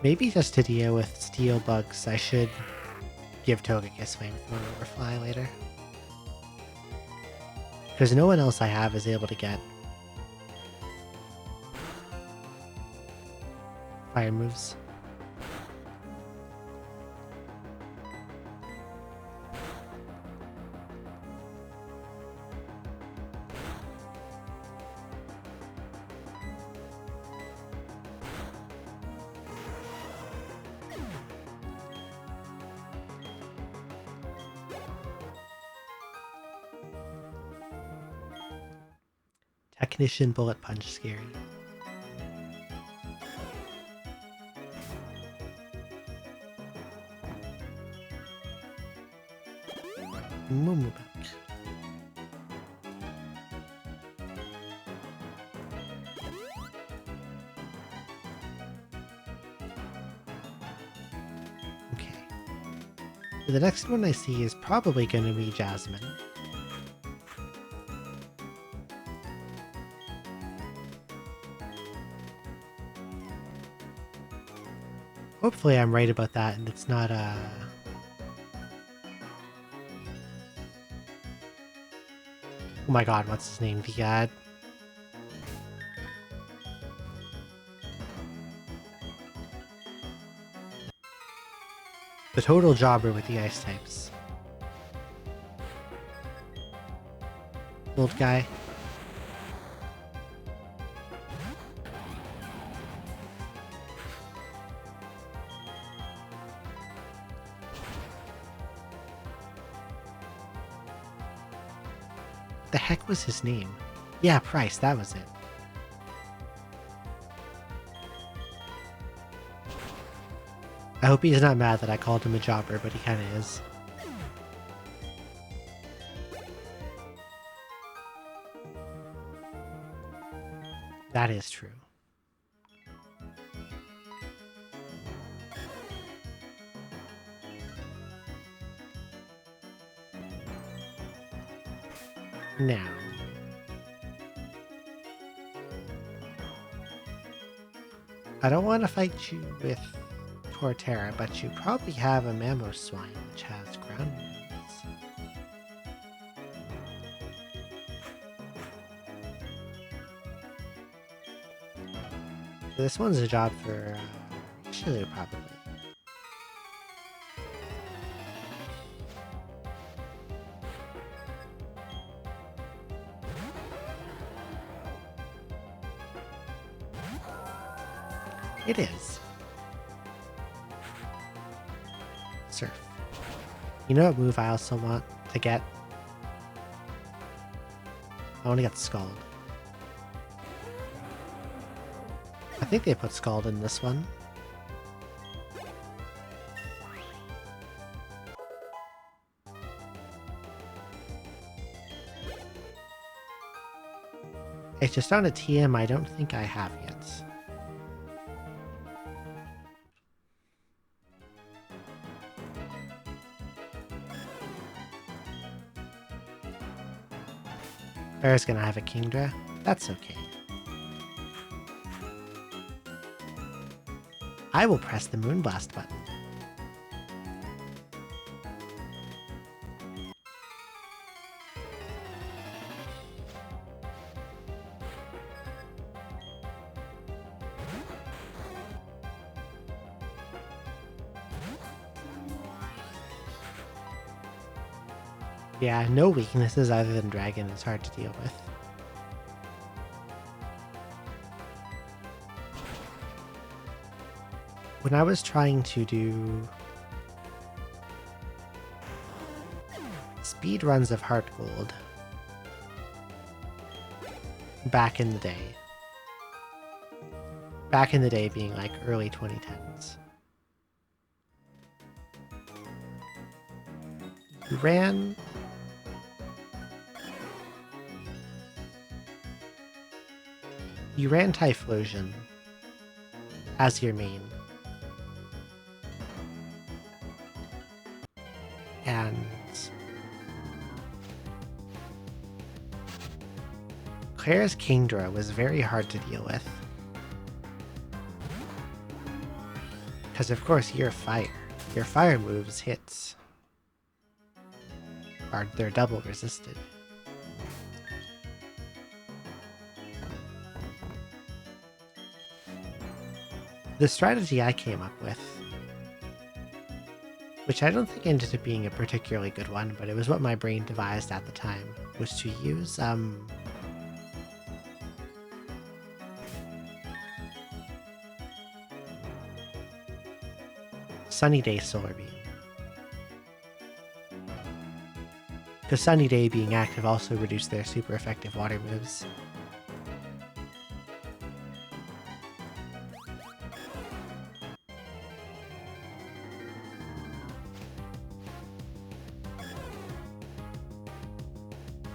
Maybe just to deal with steel bugs, I should give Togekiss Flamethrower Overfly later. Because no one else I have is able to get fire moves. Technician Bullet Punch scary. Moomooback. Okay. So the next one I see is probably going to be Jasmine. Hopefully I'm right about that and it's not a... Oh my god, what's his name? The total jobber with the ice types. Old guy. The heck was his name? Yeah, Price, that was it. I hope he's not mad that I called him a jobber, but he kinda is. That is true. Now, I don't want to fight you with Torterra, but you probably have a Mamoswine, which has ground moves. So this one's a job for Shilu, probably. It is. Surf. You know what move I also want to get? I want to get Scald. I think they put Scald in this one. It's just on a TM I don't think I have yet. Bear's gonna have a Kingdra. That's okay. I will press the Moonblast button. Yeah, no weaknesses other than Dragon is hard to deal with. When I was trying to do speed runs of Heart Gold back in the day being like early 2010s, you ran Typhlosion as your main. And Claire's Kingdra was very hard to deal with. Because of course you're fire. Your fire moves hits they're double resisted. The strategy I came up with, which I don't think ended up being a particularly good one, but it was what my brain devised at the time, was to use Sunny Day Solar Beam. Because Sunny Day being active also reduced their super effective water moves.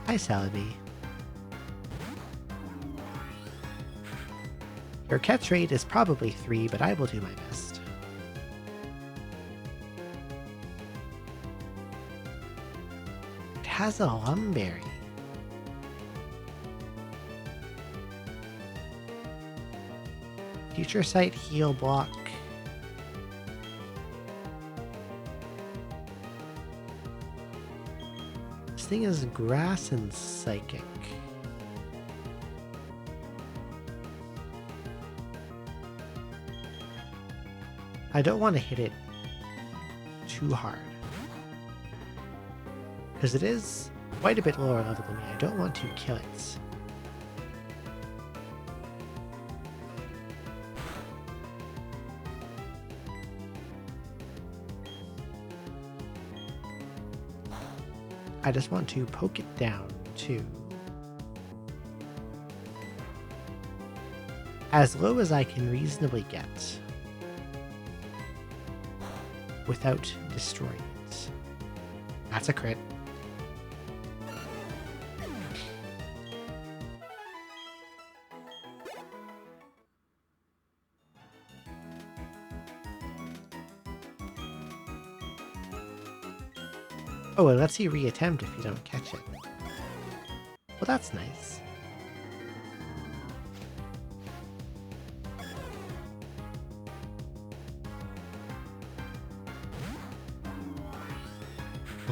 Hi, Celebi. Your catch rate is probably 3, but I will do my best. It has a Lumberry. Future Sight, Heal, Block. This thing is Grass and Psychic. I don't want to hit it too hard, because it is quite a bit lower level than me. I don't want to kill it. I just want to poke it down to as low as I can reasonably get without destroying it. That's a crit. Oh, it lets you reattempt if you don't catch it. Well, that's nice.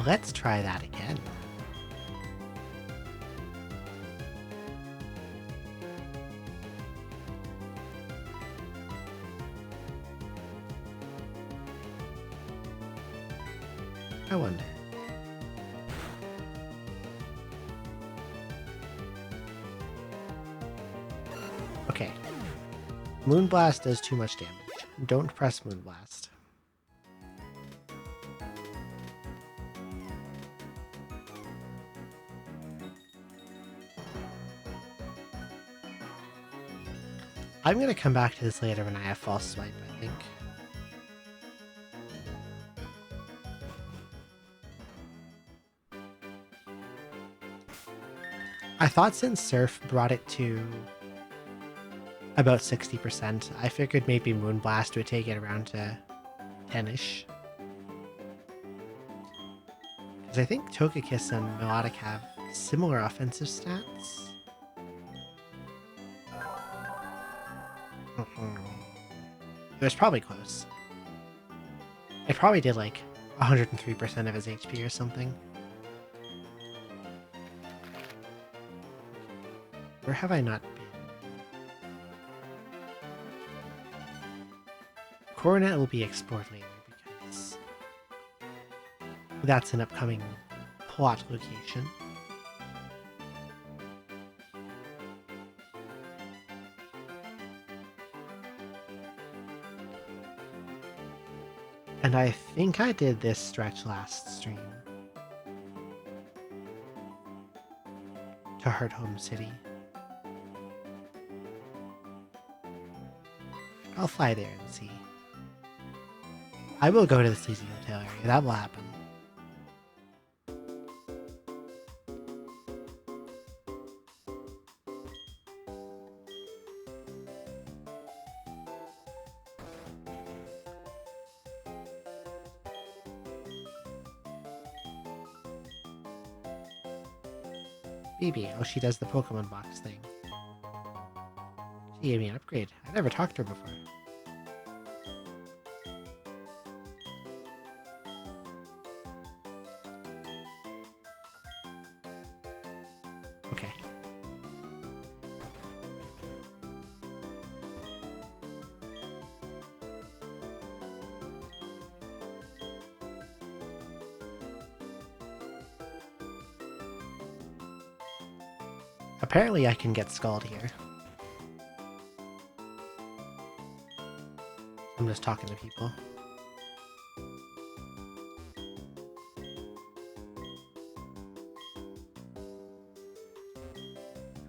Let's try that again. I wonder. Okay. Moonblast does too much damage. Don't press Moonblast. I'm going to come back to this later when I have False Swipe, I think. I thought since Surf brought it to about 60%, I figured maybe Moonblast would take it around to 10-ish. Because I think Togekiss and Melodic have similar offensive stats. It was probably close. It probably did like 103% of his HP or something. Where have I not been? Coronet will be explored later because that's an upcoming plot location. And I think I did this stretch last stream to Heart Home City. I'll fly there and see. I will go to the Sleazy Hotel area. That will happen. BB. Oh, she does the Pokemon box thing. She gave me an upgrade. I never talked to her before. Okay. Apparently I can get Scald here. I'm just talking to people.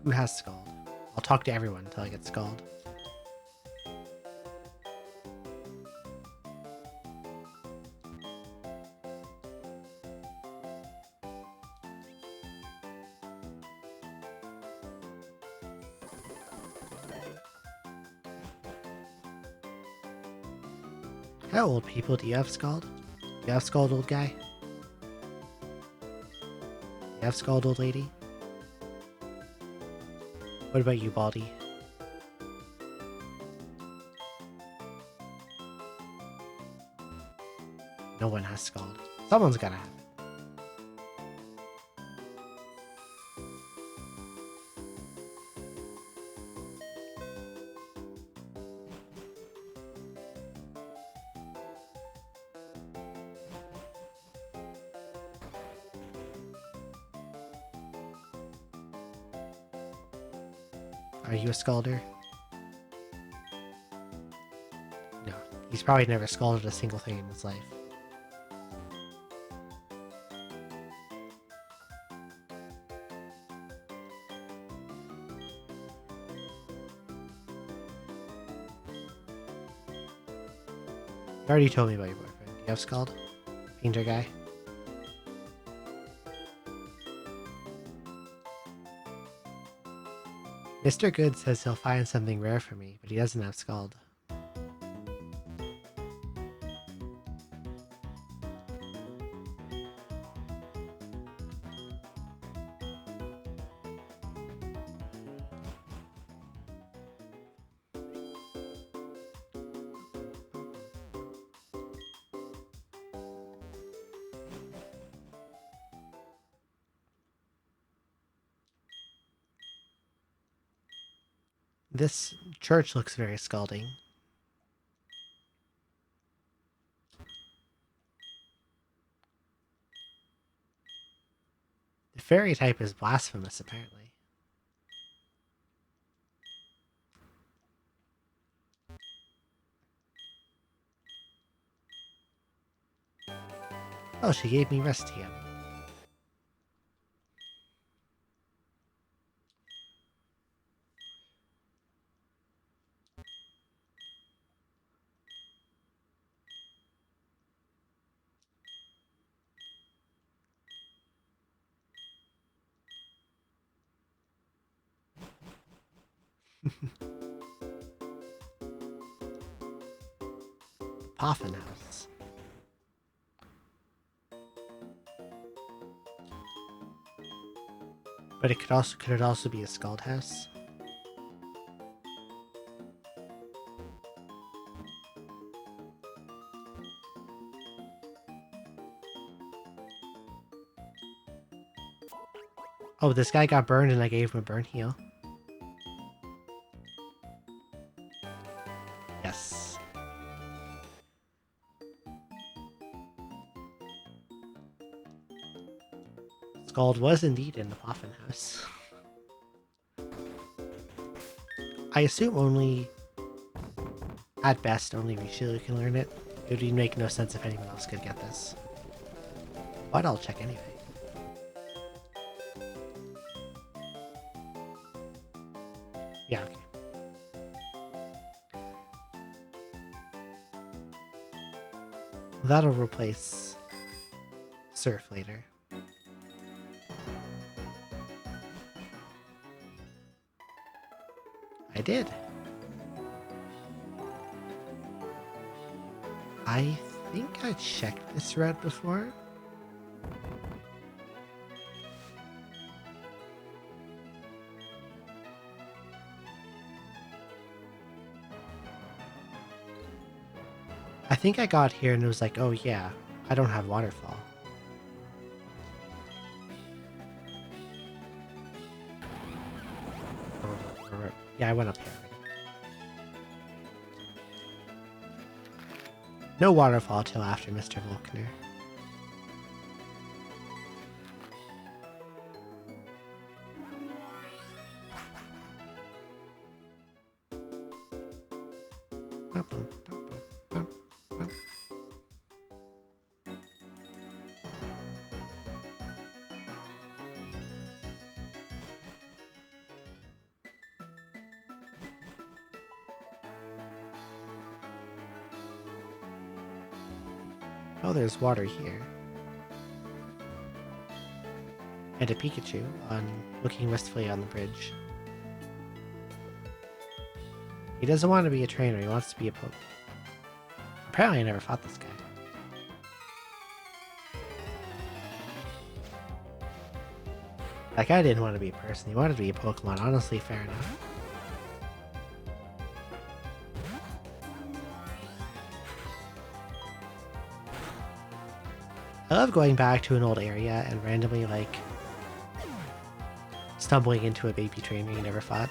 Who has Scald? I'll talk to everyone until I get Scald. How old people do you have Scald? You have Scald, old guy? You have Scald, old lady? What about you, Baldy? No one has Scald. Someone's gotta have it. Are you a Scalder? No. He's probably never scalded a single thing in his life. You already told me about your boyfriend. Do you have Scald? Painter guy? Mr. Good says he'll find something rare for me, but he doesn't have Scald. This church looks very scalding. The fairy type is blasphemous, apparently. Oh, she gave me rest TM. Poffin House. But could it also be a Scald House? Oh, this guy got burned and I gave him a burn heal. Yes. Scald was indeed in the Poffin House. I assume only, at best, only Rishiru can learn it. It would make no sense if anyone else could get this. But I'll check anyway. Yeah, okay. That'll replace Surf later. I did. I think I checked this route before. I think I got here and it was like, oh yeah, I don't have Waterfall. Yeah, I went up here already. No waterfall till after Mr. Volkner. Oh, there's water here. And a Pikachu looking wistfully on the bridge. He doesn't want to be a trainer, he wants to be a Poke. Apparently I never fought this guy. That guy didn't want to be a person, he wanted to be a Pokemon. Honestly, fair enough. I love going back to an old area and randomly, like, stumbling into a baby trainer you never fought.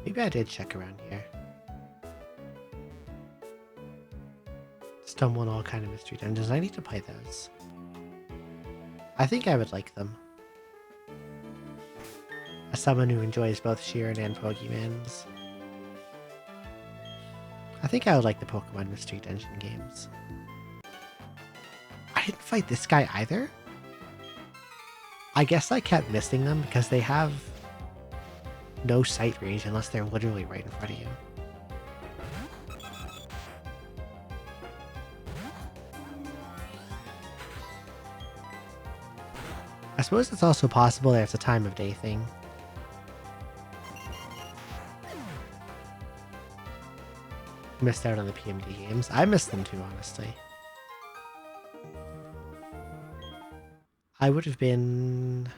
Maybe I did check around here. Stumble in all kind of mystery dungeons. I need to play those. I think I would like them. As someone who enjoys both Sheeran and Pokemans, I think I would like the Pokemon Mystery Dungeon games. I didn't fight this guy either? I guess I kept missing them because they have no sight range unless they're literally right in front of you. I suppose it's also possible that it's a time of day thing. Missed out on the PMD games. I missed them too, honestly. I would have been...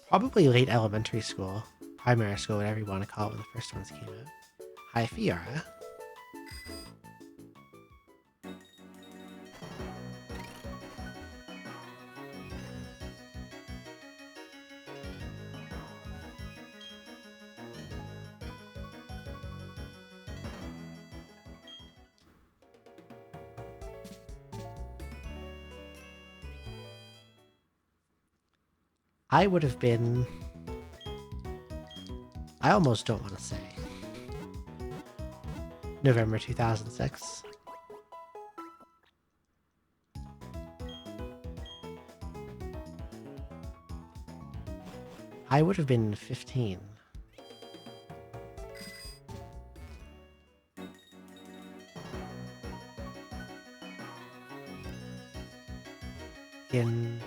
probably late elementary school, primary school, whatever you want to call it when the first ones came out. Hi, Fiora. I would have been... I almost don't want to say. November 2006. I would have been 15. In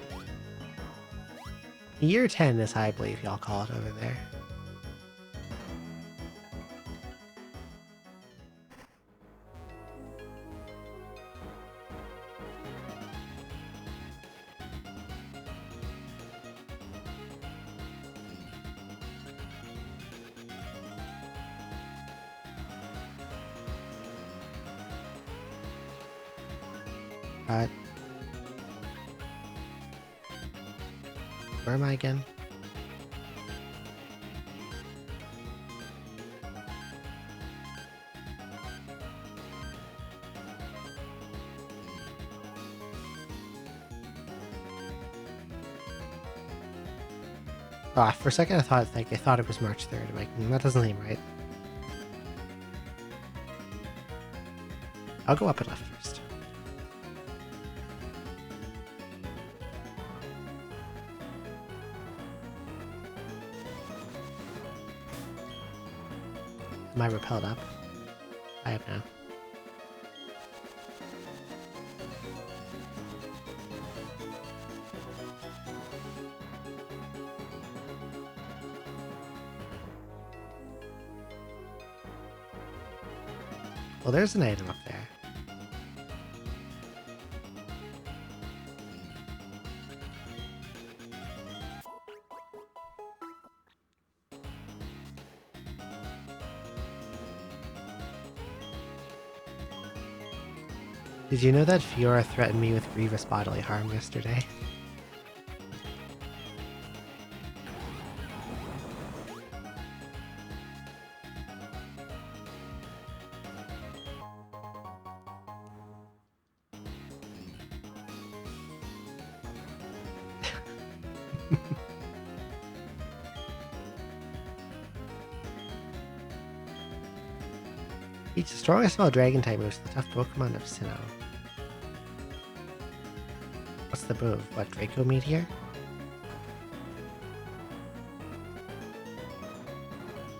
year 10 is how I believe y'all call it over there. Where am I again? Oh, for a second I thought it was March 3rd. I'm like, that doesn't seem right. I'll go up and left first. Am I repelled up? I am now. Well, there's an item up there. Did you know that Fiora threatened me with grievous bodily harm yesterday? Each the strongest of all dragon type moves, the tough Pokemon of Sinnoh. What's the move? What, Draco Meteor?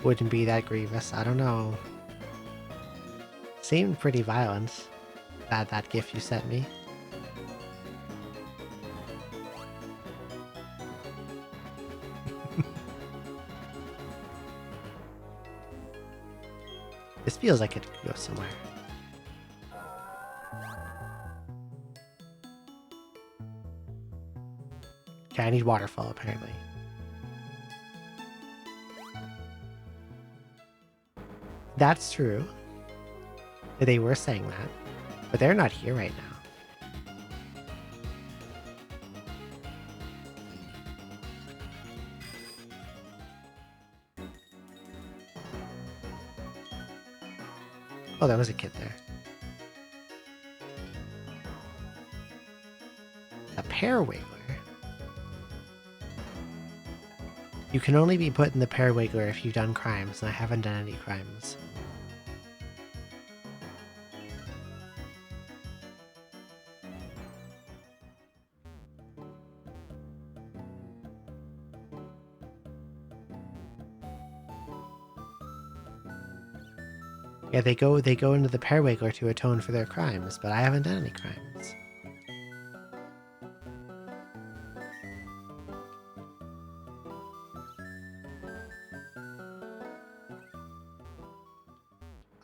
Wouldn't be that grievous, I don't know. Seemed pretty violent. That gif you sent me. This feels like it could go somewhere. Okay, I need Waterfall apparently. That's true. They were saying that, but they're not here right now. Oh, that was a kid there. A Parawiggler. You can only be put in the Parawiggler if you've done crimes, and I haven't done any crimes. Yeah, they go into the Parawiggler to atone for their crimes, but I haven't done any crimes.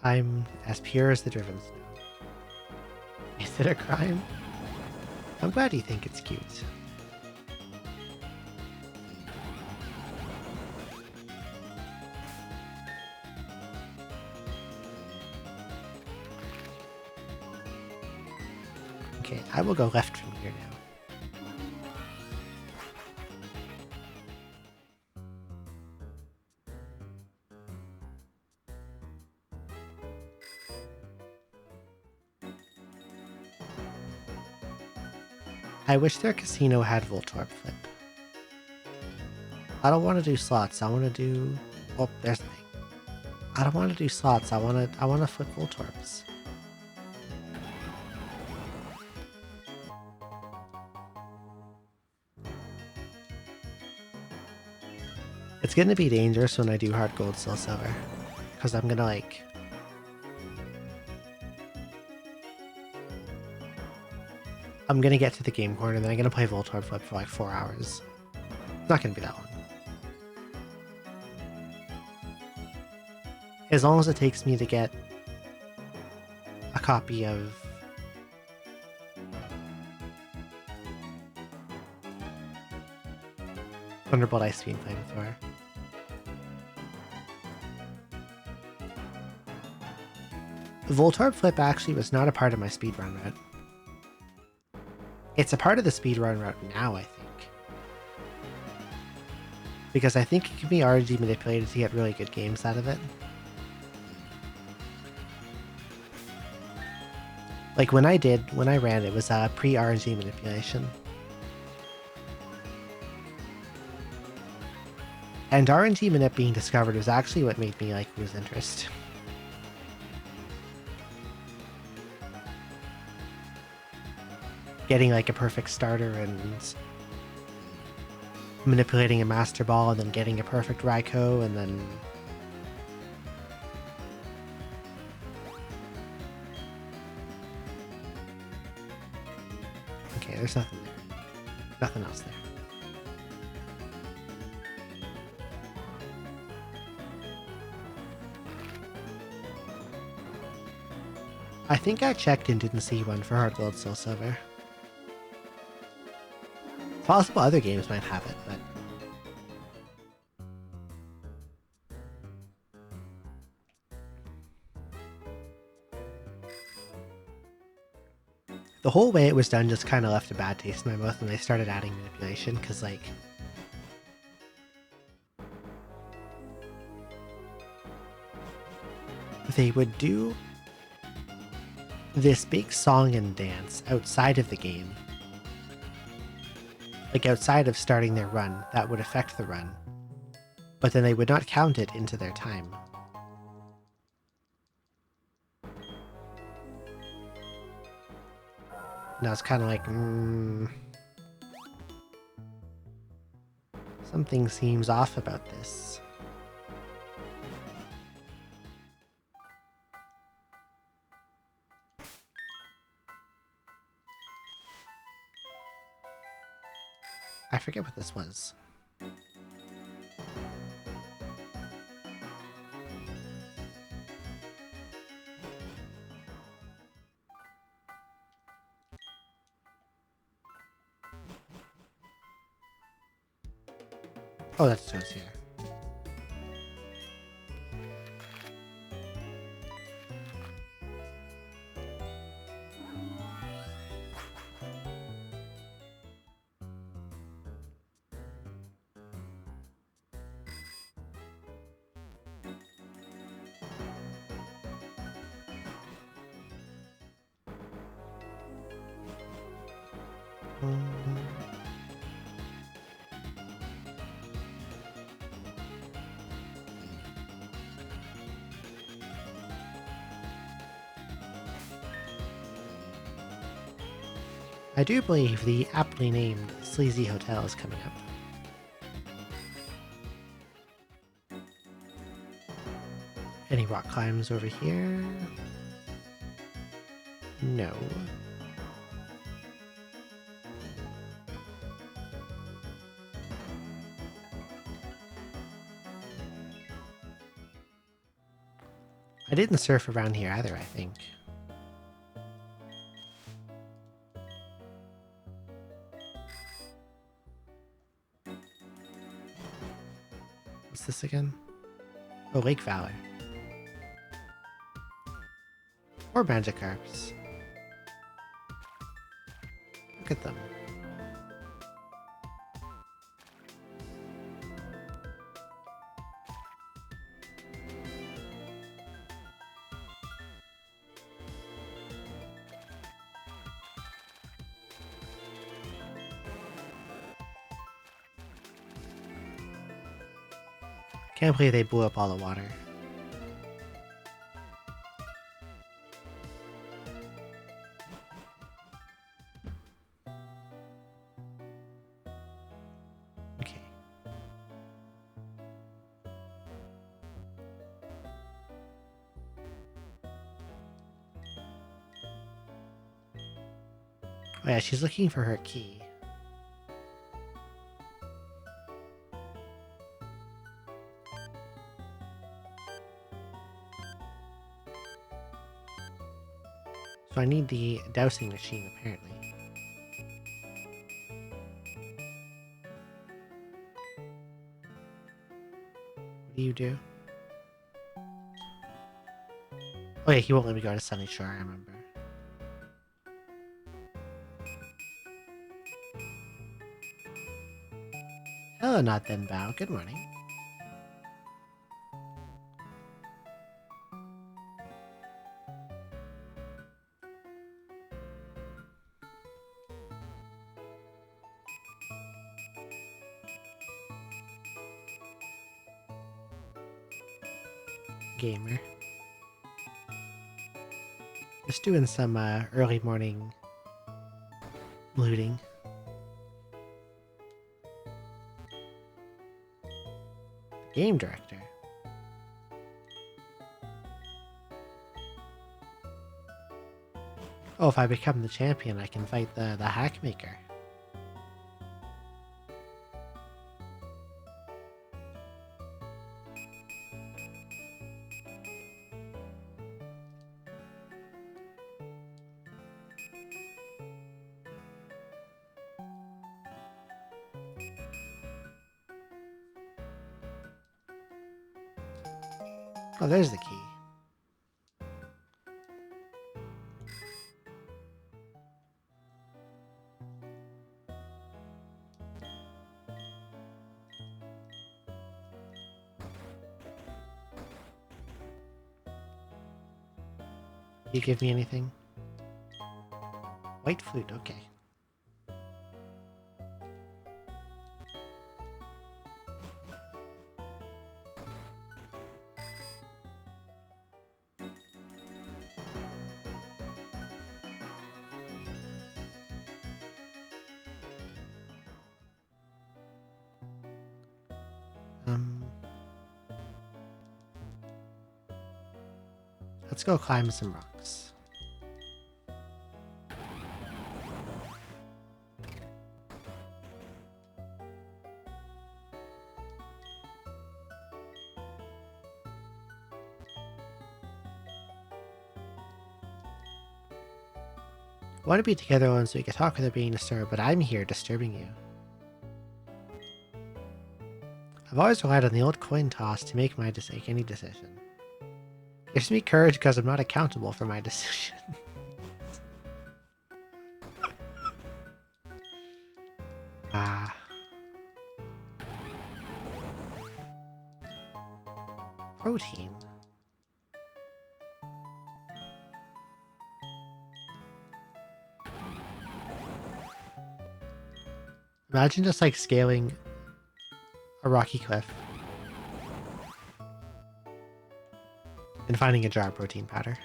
I'm as pure as the driven snow. Is it a crime? I'm glad you think it's cute. Okay, I will go left from here now. I wish their casino had Voltorb Flip. I don't want to do slots. I want to do... Oh, there's the thing. I don't want to do slots. I want to flip Voltorbs. It's gonna be dangerous when I do hard gold, soul silver, because I'm gonna like... I'm gonna get to the game corner, and then I'm gonna play Voltorb Flip for like 4 hours. It's not gonna be that long. As long as it takes me to get a copy of Thunderbolt Ice Beam Flamethrower. Voltorb Flip actually was not a part of my speedrun route. It's a part of the speedrun route now, I think. Because I think it can be RNG manipulated to get really good games out of it. Like when I ran it was pre-RNG manipulation. And RNG manip being discovered was actually what made me like lose interest. Getting like a perfect starter and manipulating a Master Ball and then getting a perfect Raikou and then... Okay, there's nothing there. Nothing else there. I think I checked and didn't see one for Hard Gold Soul Silver. It's possible other games might have it, but... The whole way it was done just kind of left a bad taste in my mouth when they started adding manipulation, because, like, they would do this big song and dance outside of the game, like outside of starting their run, that would affect the run, but then they would not count it into their time. And I was kind of like, something seems off about this. I forget what this was. Oh, that's Toad's here. I do believe the aptly named Sleazy Hotel is coming up. Any rock climbs over here? No. I didn't surf around here either, I think. What's this again? Oh, Lake Valor. Or Magikarps. Look at them. Can't believe they blew up all the water. Okay. Oh yeah, she's looking for her key. So I need the dowsing machine, apparently. What do you do? Oh yeah, he won't let me go to Sunny Shore, I remember. Hello, Not Then Bow. Good morning. Gamer. Just doing some early morning looting. Game director. Oh, if I become the champion, I can fight the hack maker. Oh, there's the key. You give me anything? White flute, okay. Let's go climb some rocks. I want to be together alone so we can talk without being disturbed, but I'm here disturbing you. I've always relied on the old coin toss to make any decision. It gives me courage because I'm not accountable for my decision. Protein. Imagine just like scaling a rocky cliff and finding a jar of protein powder.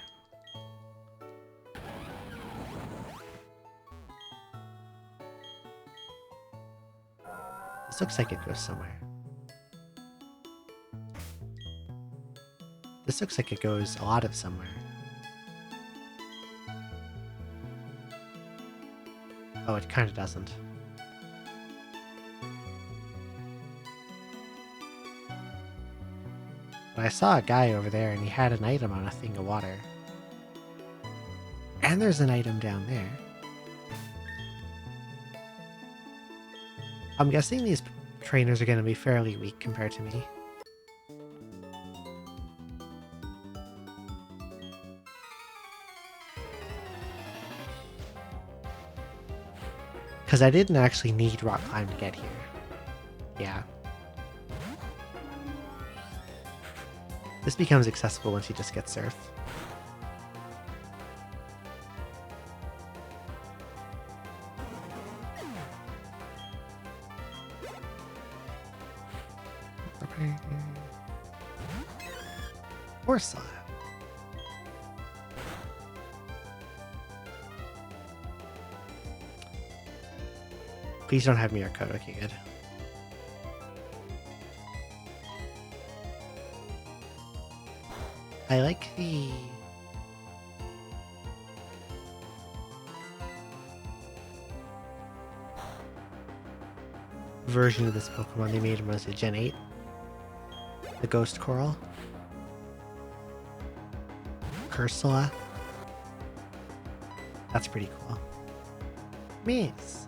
This looks like it goes somewhere. This looks like it goes a lot of somewhere. Oh, it kind of doesn't. But I saw a guy over there and he had an item on a thing of water. And there's an item down there. I'm guessing these trainers are going to be fairly weak compared to me. Because I didn't actually need rock climb to get here. Yeah. This becomes accessible once you just get surf. Or slab. Please don't have mirror code. Okay, good. I like the version of this Pokemon they made when it was a Gen 8. The Ghost Coral. Cursula. That's pretty cool. Miss.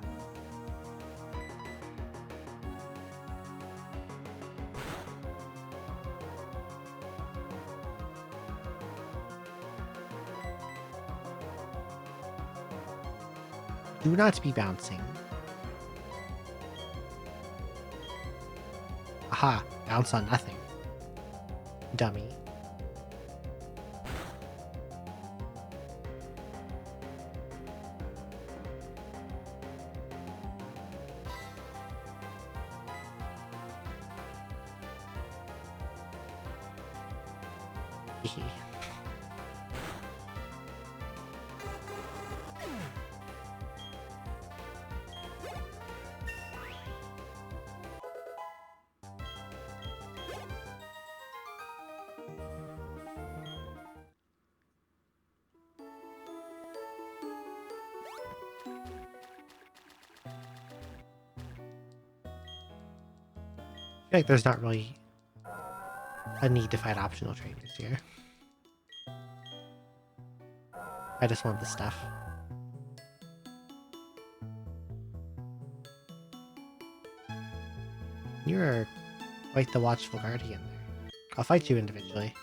Do not be bouncing. Aha, bounce on nothing. Dummy. I feel like there's not really a need to fight optional trainers here. I just want the stuff. You're quite the watchful guardian there. I'll fight you individually.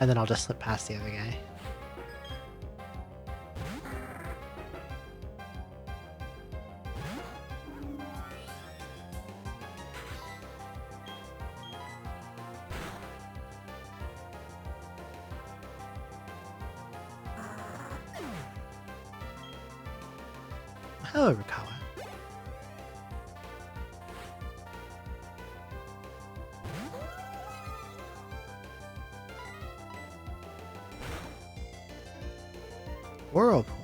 And then I'll just slip past the other guy. Hello, Rukawa. Whirlpool.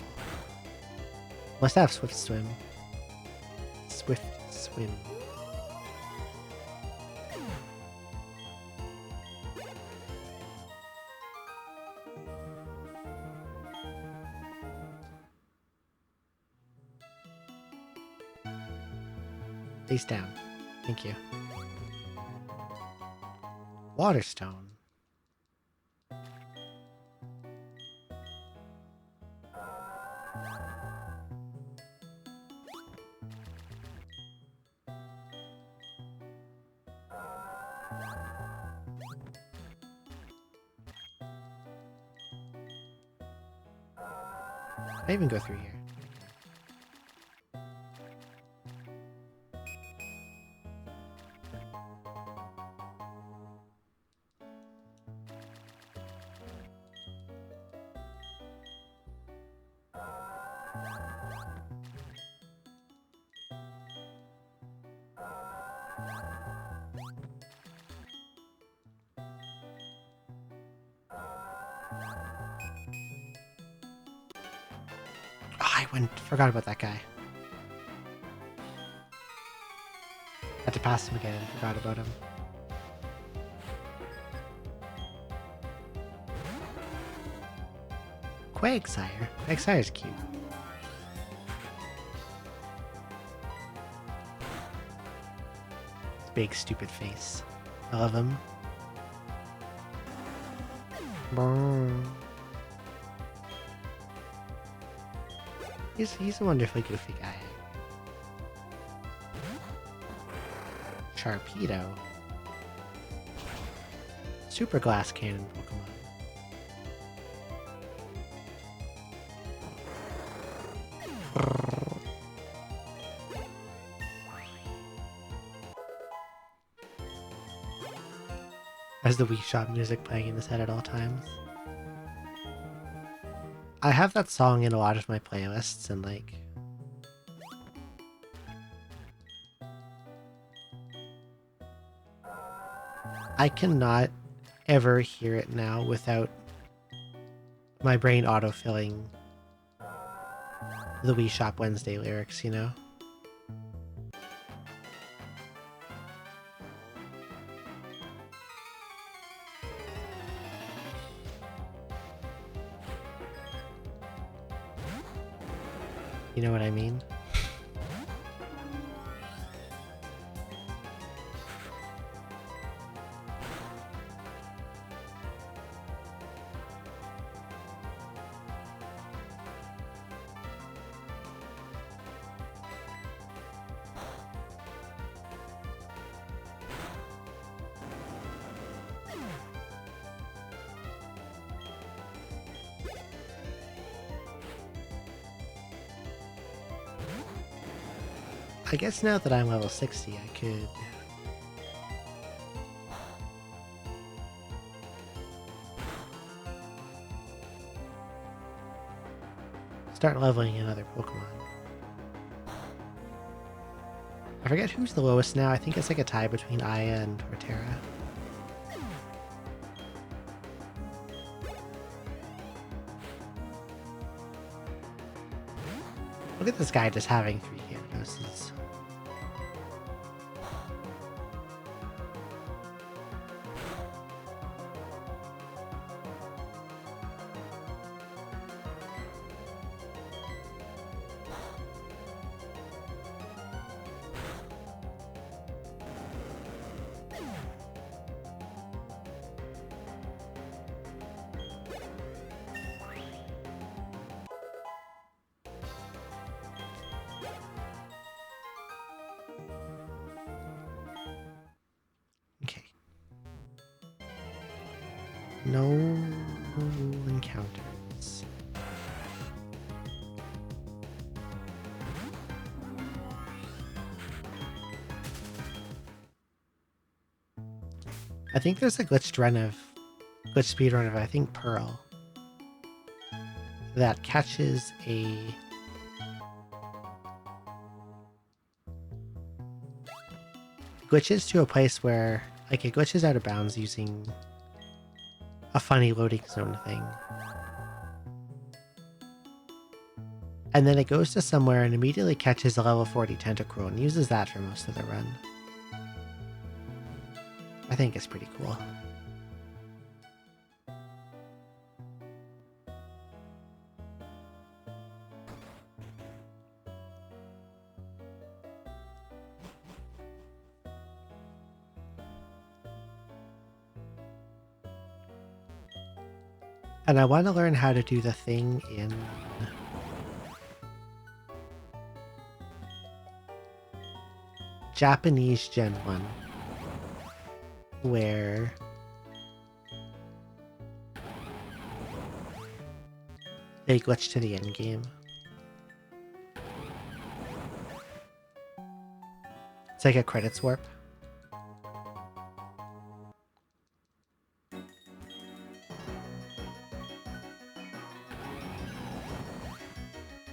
Must have Swift Swim. Swift Swim. Face down. Thank you. Waterstone. Can I even go through here? Oh, forgot about that guy. Had to pass him again and forgot about him. Quagsire. Quagsire's cute. His big stupid face. I love him. Brrr. He's a wonderfully goofy guy. Sharpedo. Super Glass Cannon Pokemon. As the Wii Shop music playing in his head at all times. I have that song in a lot of my playlists, and like... I cannot ever hear it now without my brain autofilling the Wii Shop Wednesday lyrics, you know? You know what I mean? I guess now that I'm level 60, I could... start leveling another Pokemon. I forget who's the lowest now. I think it's like a tie between Aya and Torterra. Look at this guy just having 3 Gyarados. Okay. No encounters. I think there's a glitch speed run of I think Pearl that catches a glitches to a place where, like, it glitches out of bounds using a funny loading zone thing. And then it goes to somewhere and immediately catches a level 40 tentacruel and uses that for most of the run. I think it's pretty cool. And I want to learn how to do the thing in Japanese Gen 1 where they glitch to the end game. It's like a credits warp.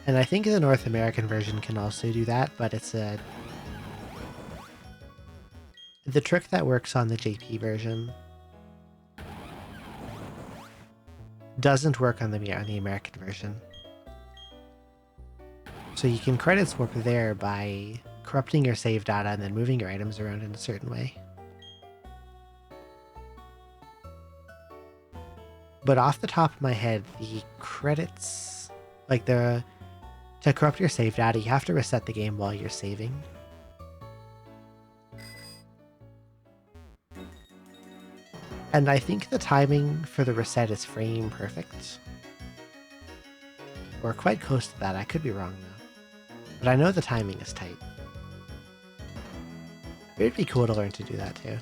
And I think the North American version can also do that, but it's the trick that works on the JP version doesn't work on the American version. So you can credits warp there by corrupting your save data and then moving your items around in a certain way. But off the top of my head, the credits, like to corrupt your save data, you have to reset the game while you're saving. And I think the timing for the reset is frame perfect. Or quite close to that, I could be wrong though. But I know the timing is tight. It would be cool to learn to do that too.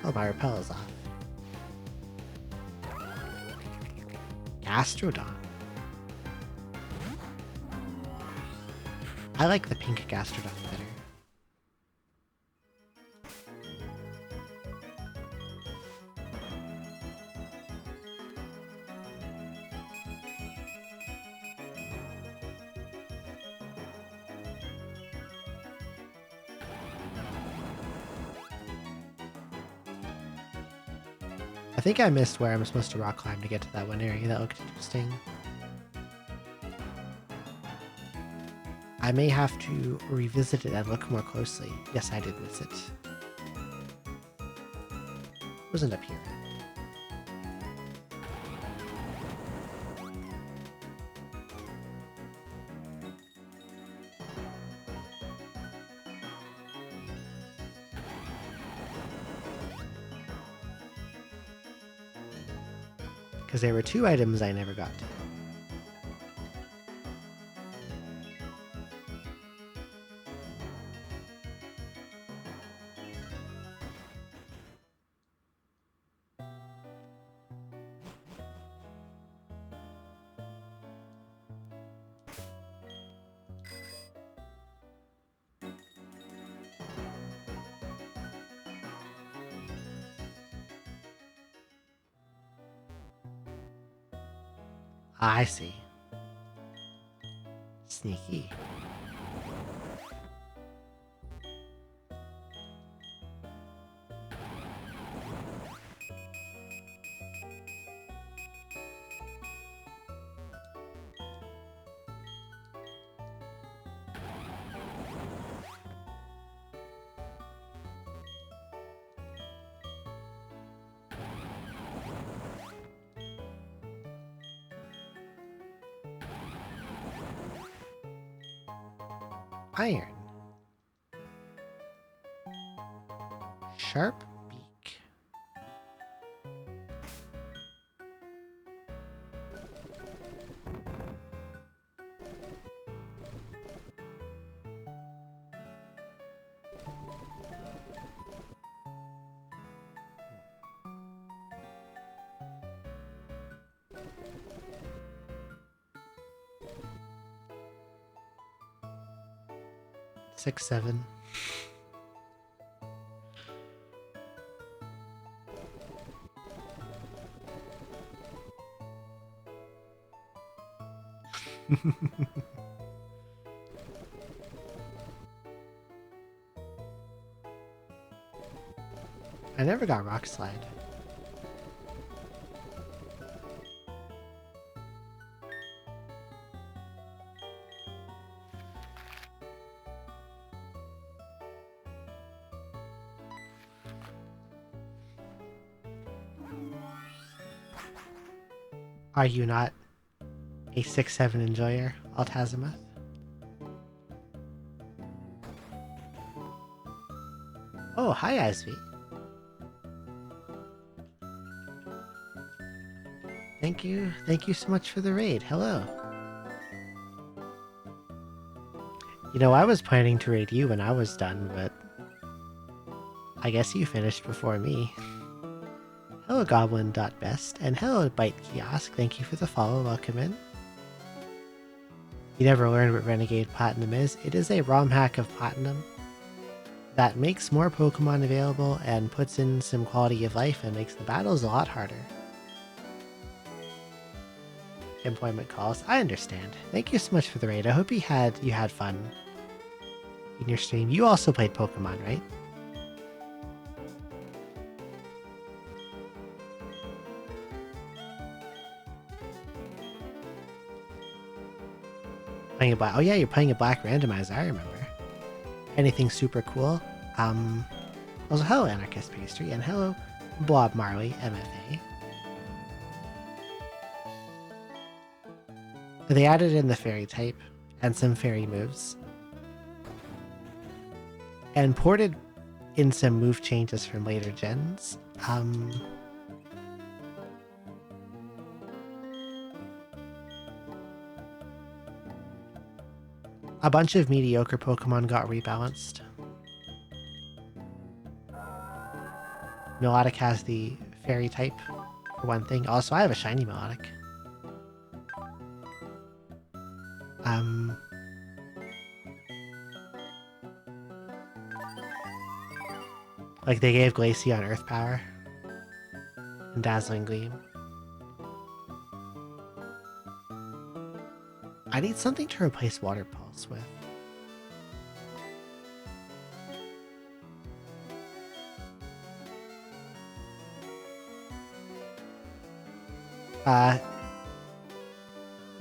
Oh, my repel is off. Gastrodon. I like the pink Gastrodon better. I think I missed where I'm supposed to rock climb to get to that one area. That looked interesting. I may have to revisit it and look more closely. Yes, I did miss it. It wasn't up here. Because there were 2 items I never got. I see. Sneaky. Iron. Sharp beak. Six, 7. I never got Rock Slide. Are you not a 6-7 enjoyer, Altazimuth? Oh, hi, Ivy. Thank you so much for the raid. Hello. You know, I was planning to raid you when I was done, but I guess you finished before me. Hello, Goblin.best, and hello, Bite Kiosk. Thank you for the follow. Welcome in. You never learned what Renegade Platinum is. It is a ROM hack of Platinum that makes more Pokemon available and puts in some quality of life and makes the battles a lot harder. Employment calls. I understand. Thank you so much for the raid. I hope you had fun in your stream. You also played Pokemon, right? Playing a black. Oh yeah, you're playing a black randomizer. I remember. Anything super cool? Also, hello, Anarchist Pastry, and hello, Blob Marley, MFA. They added in the fairy type and some fairy moves, and ported in some move changes from later gens. A bunch of mediocre Pokemon got rebalanced. Melodic has the fairy type, for one thing. Also, I have a shiny Melodic. Like they gave Glaceon Earth Power and Dazzling Gleam. I need something to replace Water Pulse with.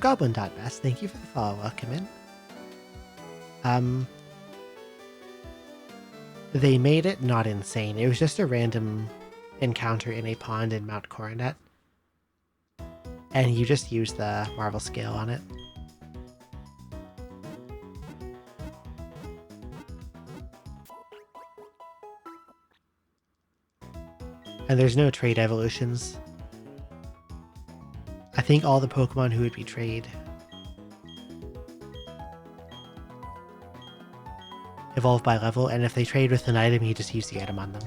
Goblin.best, thank you for the follow. Welcome in. They made it not insane. It was just a random encounter in a pond in Mount Coronet. And you just use the Marvel Scale on it. And there's no trade evolutions. I think all the Pokemon who would be trade evolve by level, and if they trade with an item, you just use the item on them.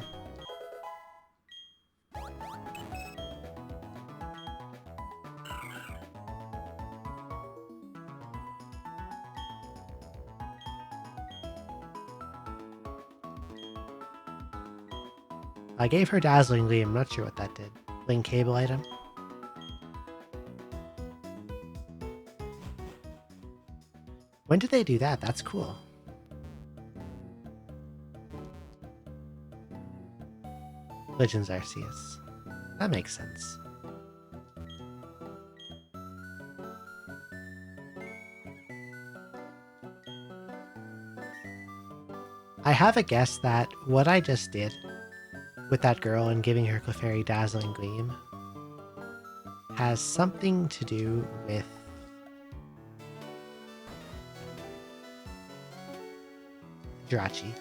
I gave her Dazzling Gleam, I'm not sure what that did. Link cable item? When did they do that? That's cool. Legends Arceus. That makes sense. I have a guess that what I just did with that girl and giving her Clefairy Dazzling Gleam has something to do with Jirachi.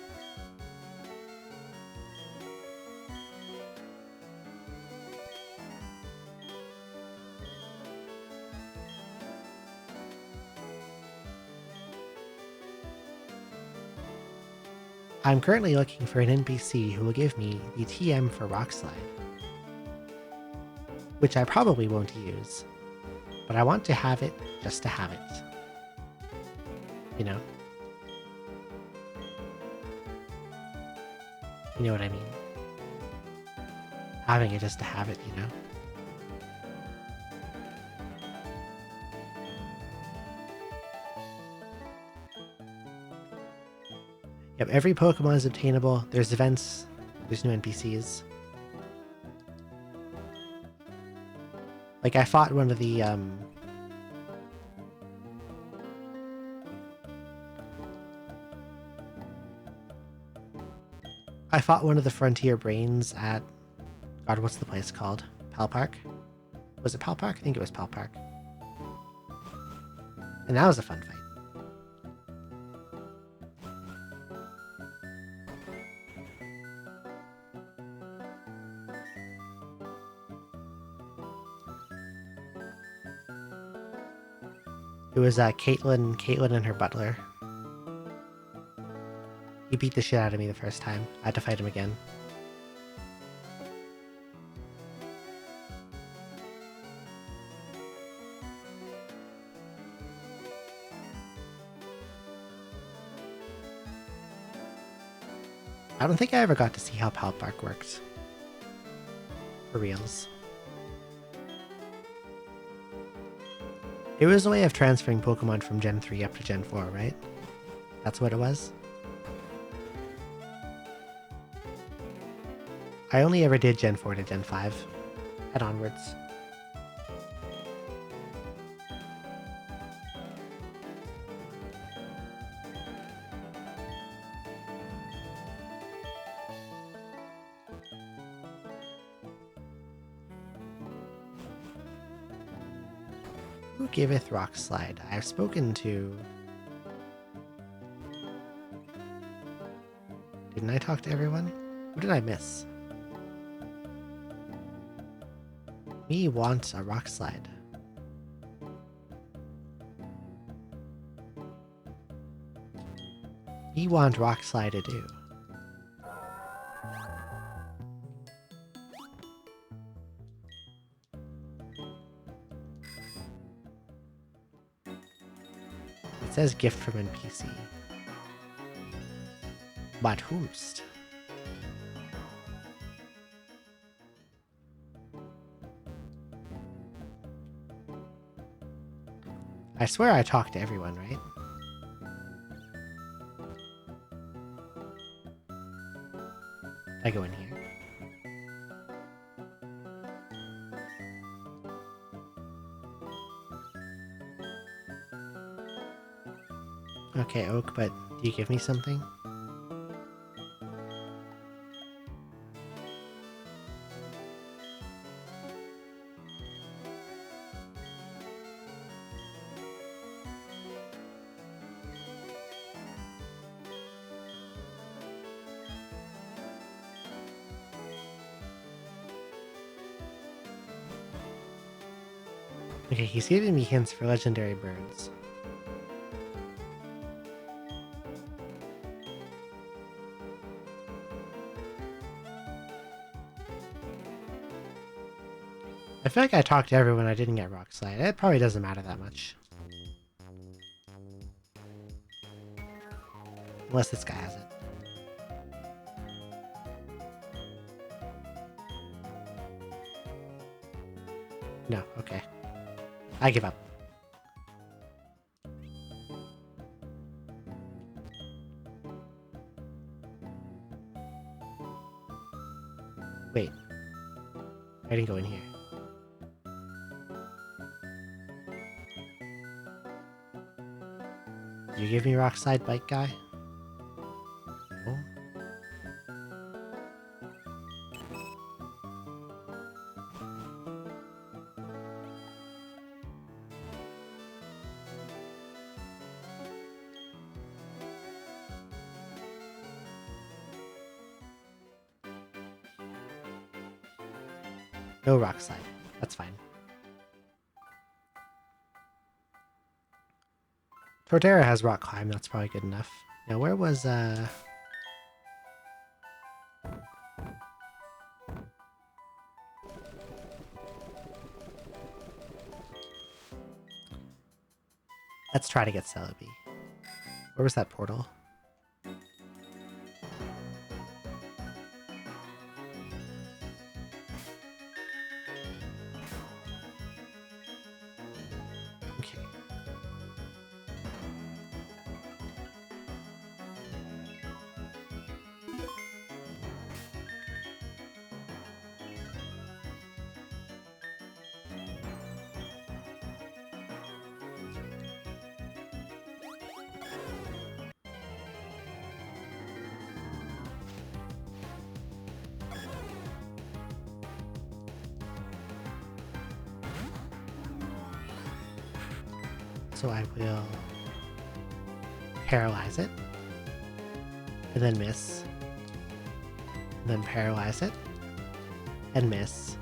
I'm currently looking for an NPC who will give me the TM for Rock Slide, which I probably won't use, but I want to have it just to have it. You know? You know what I mean? Having it just to have it, you know? Yep, every Pokemon is obtainable. There's events. There's new NPCs. Like, I fought one of the, I fought one of the Frontier Brains at... God, what's the place called? Pal Park? Was it Pal Park? I think it was Pal Park. And that was a fun fight. It was Caitlin and her butler. He beat the shit out of me the first time. I had to fight him again. I don't think I ever got to see how Pal Park works. For reals. It was a way of transferring Pokemon from Gen 3 up to Gen 4, right? That's what it was? I only ever did Gen 4 to Gen 5. And onwards. Who giveth Rock Slide? I've spoken to... Didn't I talk to everyone? Who did I miss? Me wants a Rock Slide. Me want Rock Slide to do. It says gift from NPC. But whomst? I swear I talked to everyone, right? I go in here. Okay, Oak, but do you give me something? Okay, he's giving me hints for legendary birds. I feel like I talked to everyone I didn't get Rock Slide. It probably doesn't matter that much. Unless this guy has it. No, okay. I give up. Wait. I didn't go in here. You give me Rock Slide Bike guy? No. No Rock Slide. That's fine. Torterra has Rock Climb, that's probably good enough. Now where was Let's try to get Celebi. Where was that portal? Okay. So I will paralyze it, and then miss, and then paralyze it, and miss,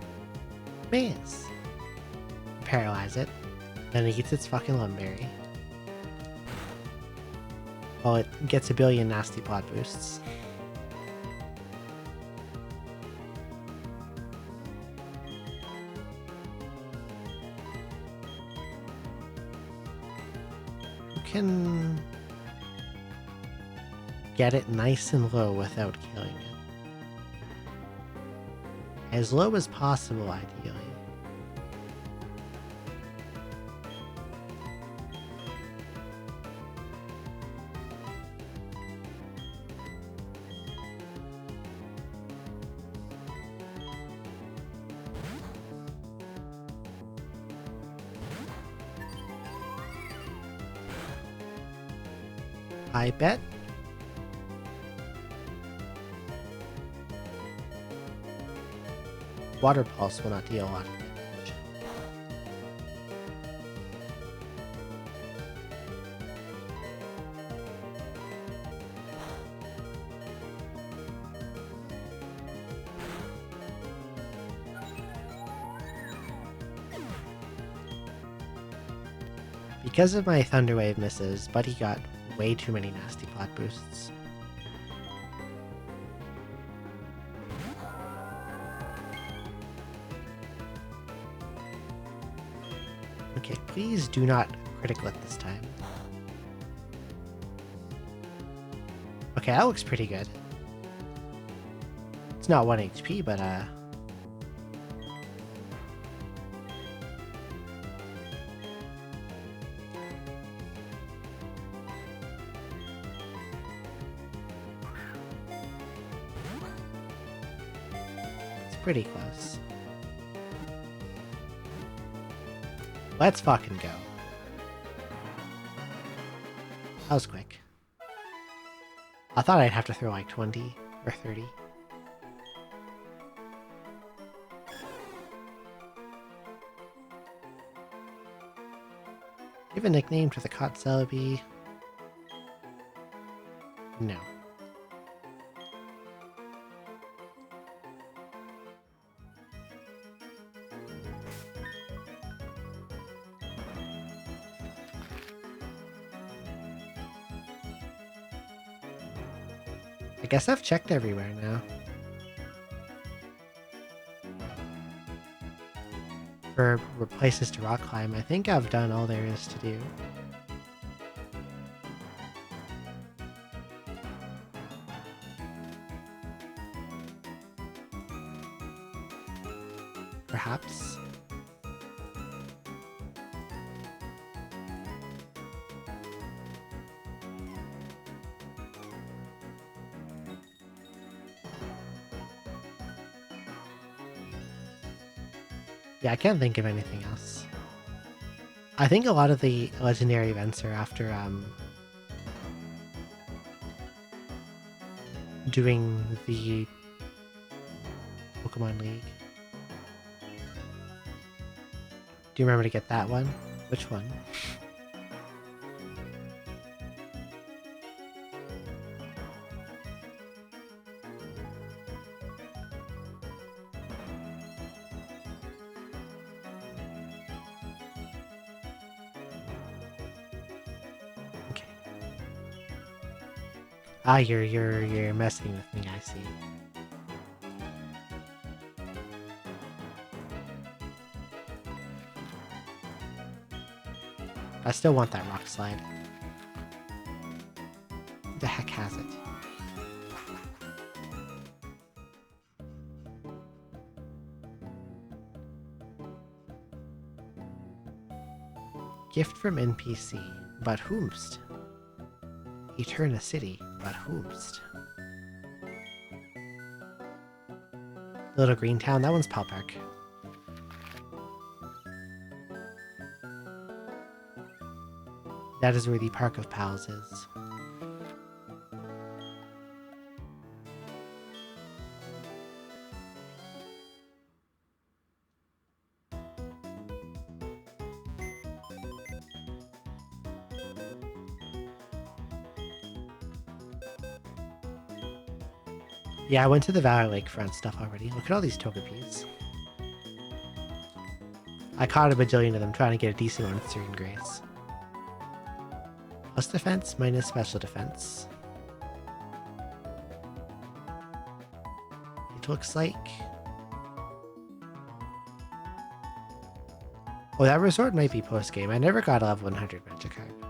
paralyze it, then it eats its fucking Lumberry. Well, it gets a billion nasty plot boosts. You can get it nice and low without killing it. As low as possible, ideally. I bet Water Pulse will not deal a lot of damage. Because of my Thunder Wave misses, Buddy got way too many nasty plot boosts. Okay, please do not critical it this time. Okay, that looks pretty good. It's not 1 HP, but it's pretty close. Let's fucking go. That was quick. I thought I'd have to throw like 20 or 30. Do you have a nickname for the caught Celebi? No. I guess I've checked everywhere now. For places to rock climb, I think I've done all there is to do. Perhaps. Yeah, I can't think of anything else. I think a lot of the legendary events are after doing the Pokemon League. Do you remember to get that one? Which one? Okay. Ah, you're messing with me, I see. I still want that rock slide. Who the heck has it? Gift from NPC, but whomst? Eterna City, but whomst? Little Green Town, that one's Pal Park. That is where the Park of Pals is. Yeah, I went to the Valley Lakefront stuff already. Look at all these Togepi's. I caught a bajillion of them trying to get a decent one with Serene Grace. Plus defense, minus special defense. It looks like... Oh, that resort might be post-game. I never got a level 100 Magikarp.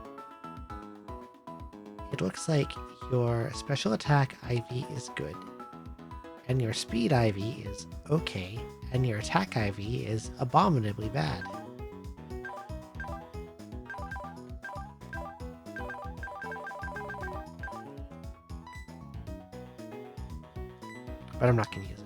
It looks like your special attack IV is good. And your speed IV is okay. And your attack IV is abominably bad. But I'm not going to use it.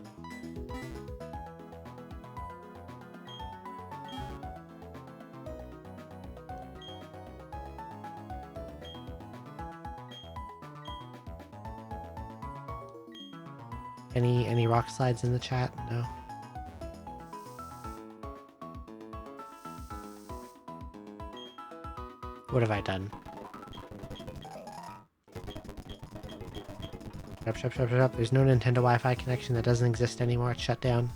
Any rock slides in the chat? No. What have I done? Shut up. There's no Nintendo Wi-Fi connection that doesn't exist anymore. It's shut down.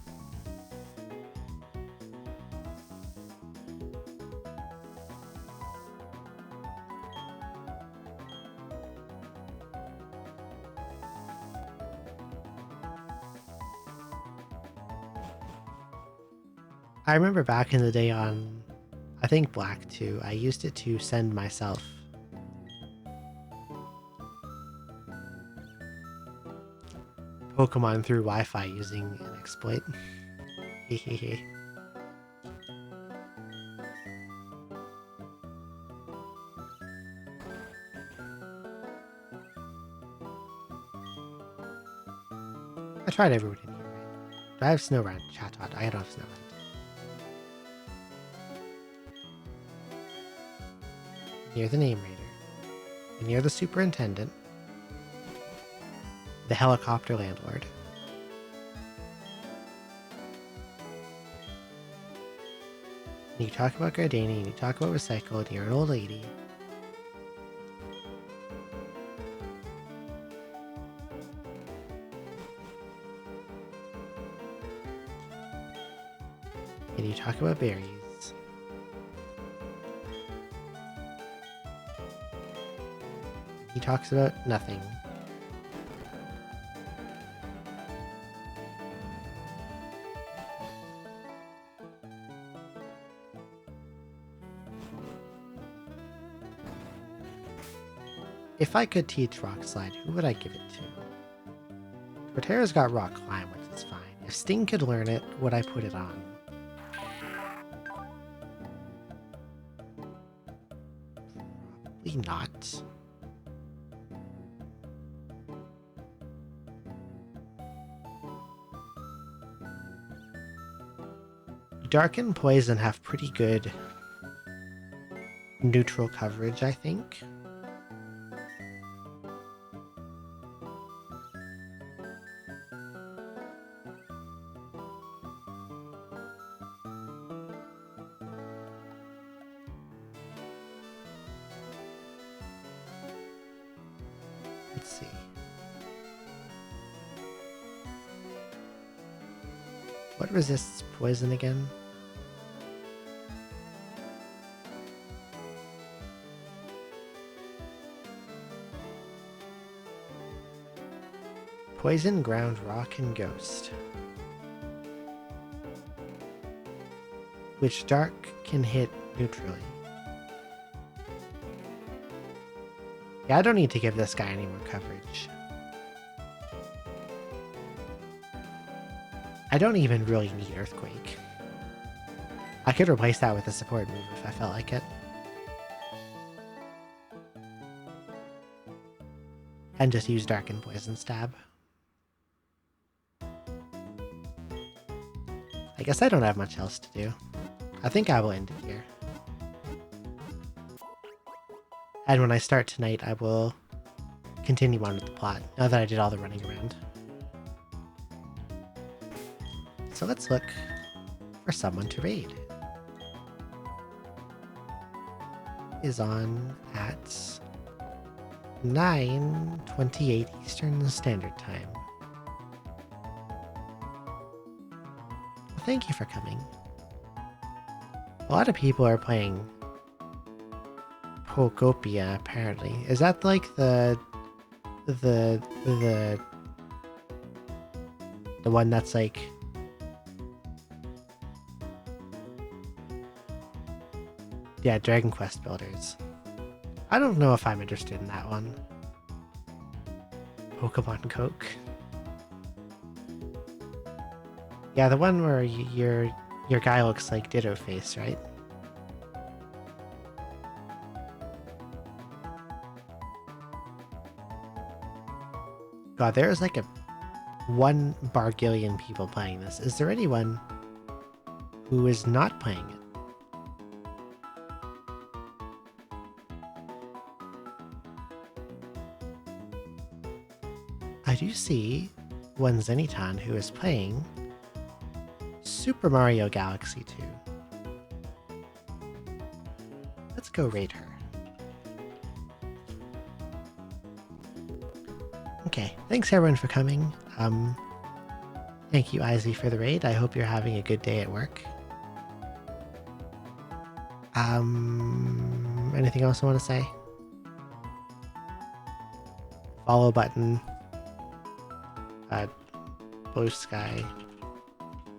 I remember back in the day on, I think Black 2, I used it to send myself Pokemon through Wi-Fi using an exploit. Hehehe. I tried everyone in here, right? Do I have Snowrun? Chatot. I don't have Snowrun. Near the Name Reader. And near the Superintendent. The Helicopter Landlord. And you talk about Gardania, and you talk about Recycle, and you're an old lady. And you talk about berries. He talks about nothing. If I could teach Rock Slide, who would I give it to? Torterra's got Rock Climb, which is fine. If Sting could learn it, would I put it on? Probably not. Dark and Poison have pretty good neutral coverage, I think. Let's see. What resists poison again? Poison, Ground, Rock, and Ghost. Which Dark can hit neutrally. Yeah, I don't need to give this guy any more coverage. I don't even really need Earthquake. I could replace that with a support move if I felt like it. And just use Dark and Poison Stab. I guess I don't have much else to do. I think I will end it here. And when I start tonight, I will continue on with the plot, now that I did all the running around. So let's look for someone to raid. Is on at 9:28 Eastern Standard Time. thank you for coming. A lot of people are playing Pokopia, apparently. Is that like the one that's like... Yeah, Dragon Quest Builders. I don't know if I'm interested in that one. Pokemon Coke. Yeah, the one where your guy looks like Ditto Face, right? God, there's like 1 bargillion people playing this. Is there anyone who is not playing it? I do see one Zenitan who is playing Super Mario Galaxy 2. Let's go raid her. Okay, thanks everyone for coming. Thank you, Izzy, for the raid. I hope you're having a good day at work. Anything else I want to say? Follow button. Blue Sky.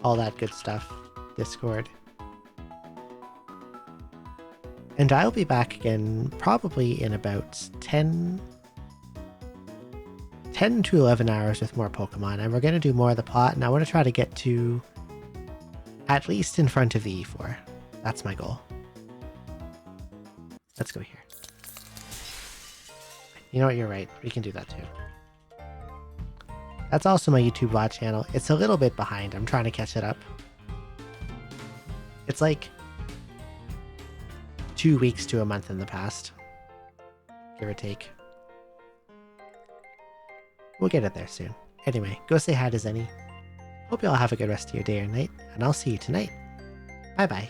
All that good stuff. Discord. And I'll be back again probably in about 10 to 11 hours with more Pokemon, and we're going to do more of the plot, and I want to try to get to at least in front of the E4. That's my goal. Let's go here. You know what, you're right. We can do that too. That's also my YouTube VOD channel. It's a little bit behind. I'm trying to catch it up. It's like 2 weeks to a month in the past, give or take. We'll get it there soon. Anyway, go say hi to Zenny. Hope you all have a good rest of your day or night, and I'll see you tonight. Bye bye.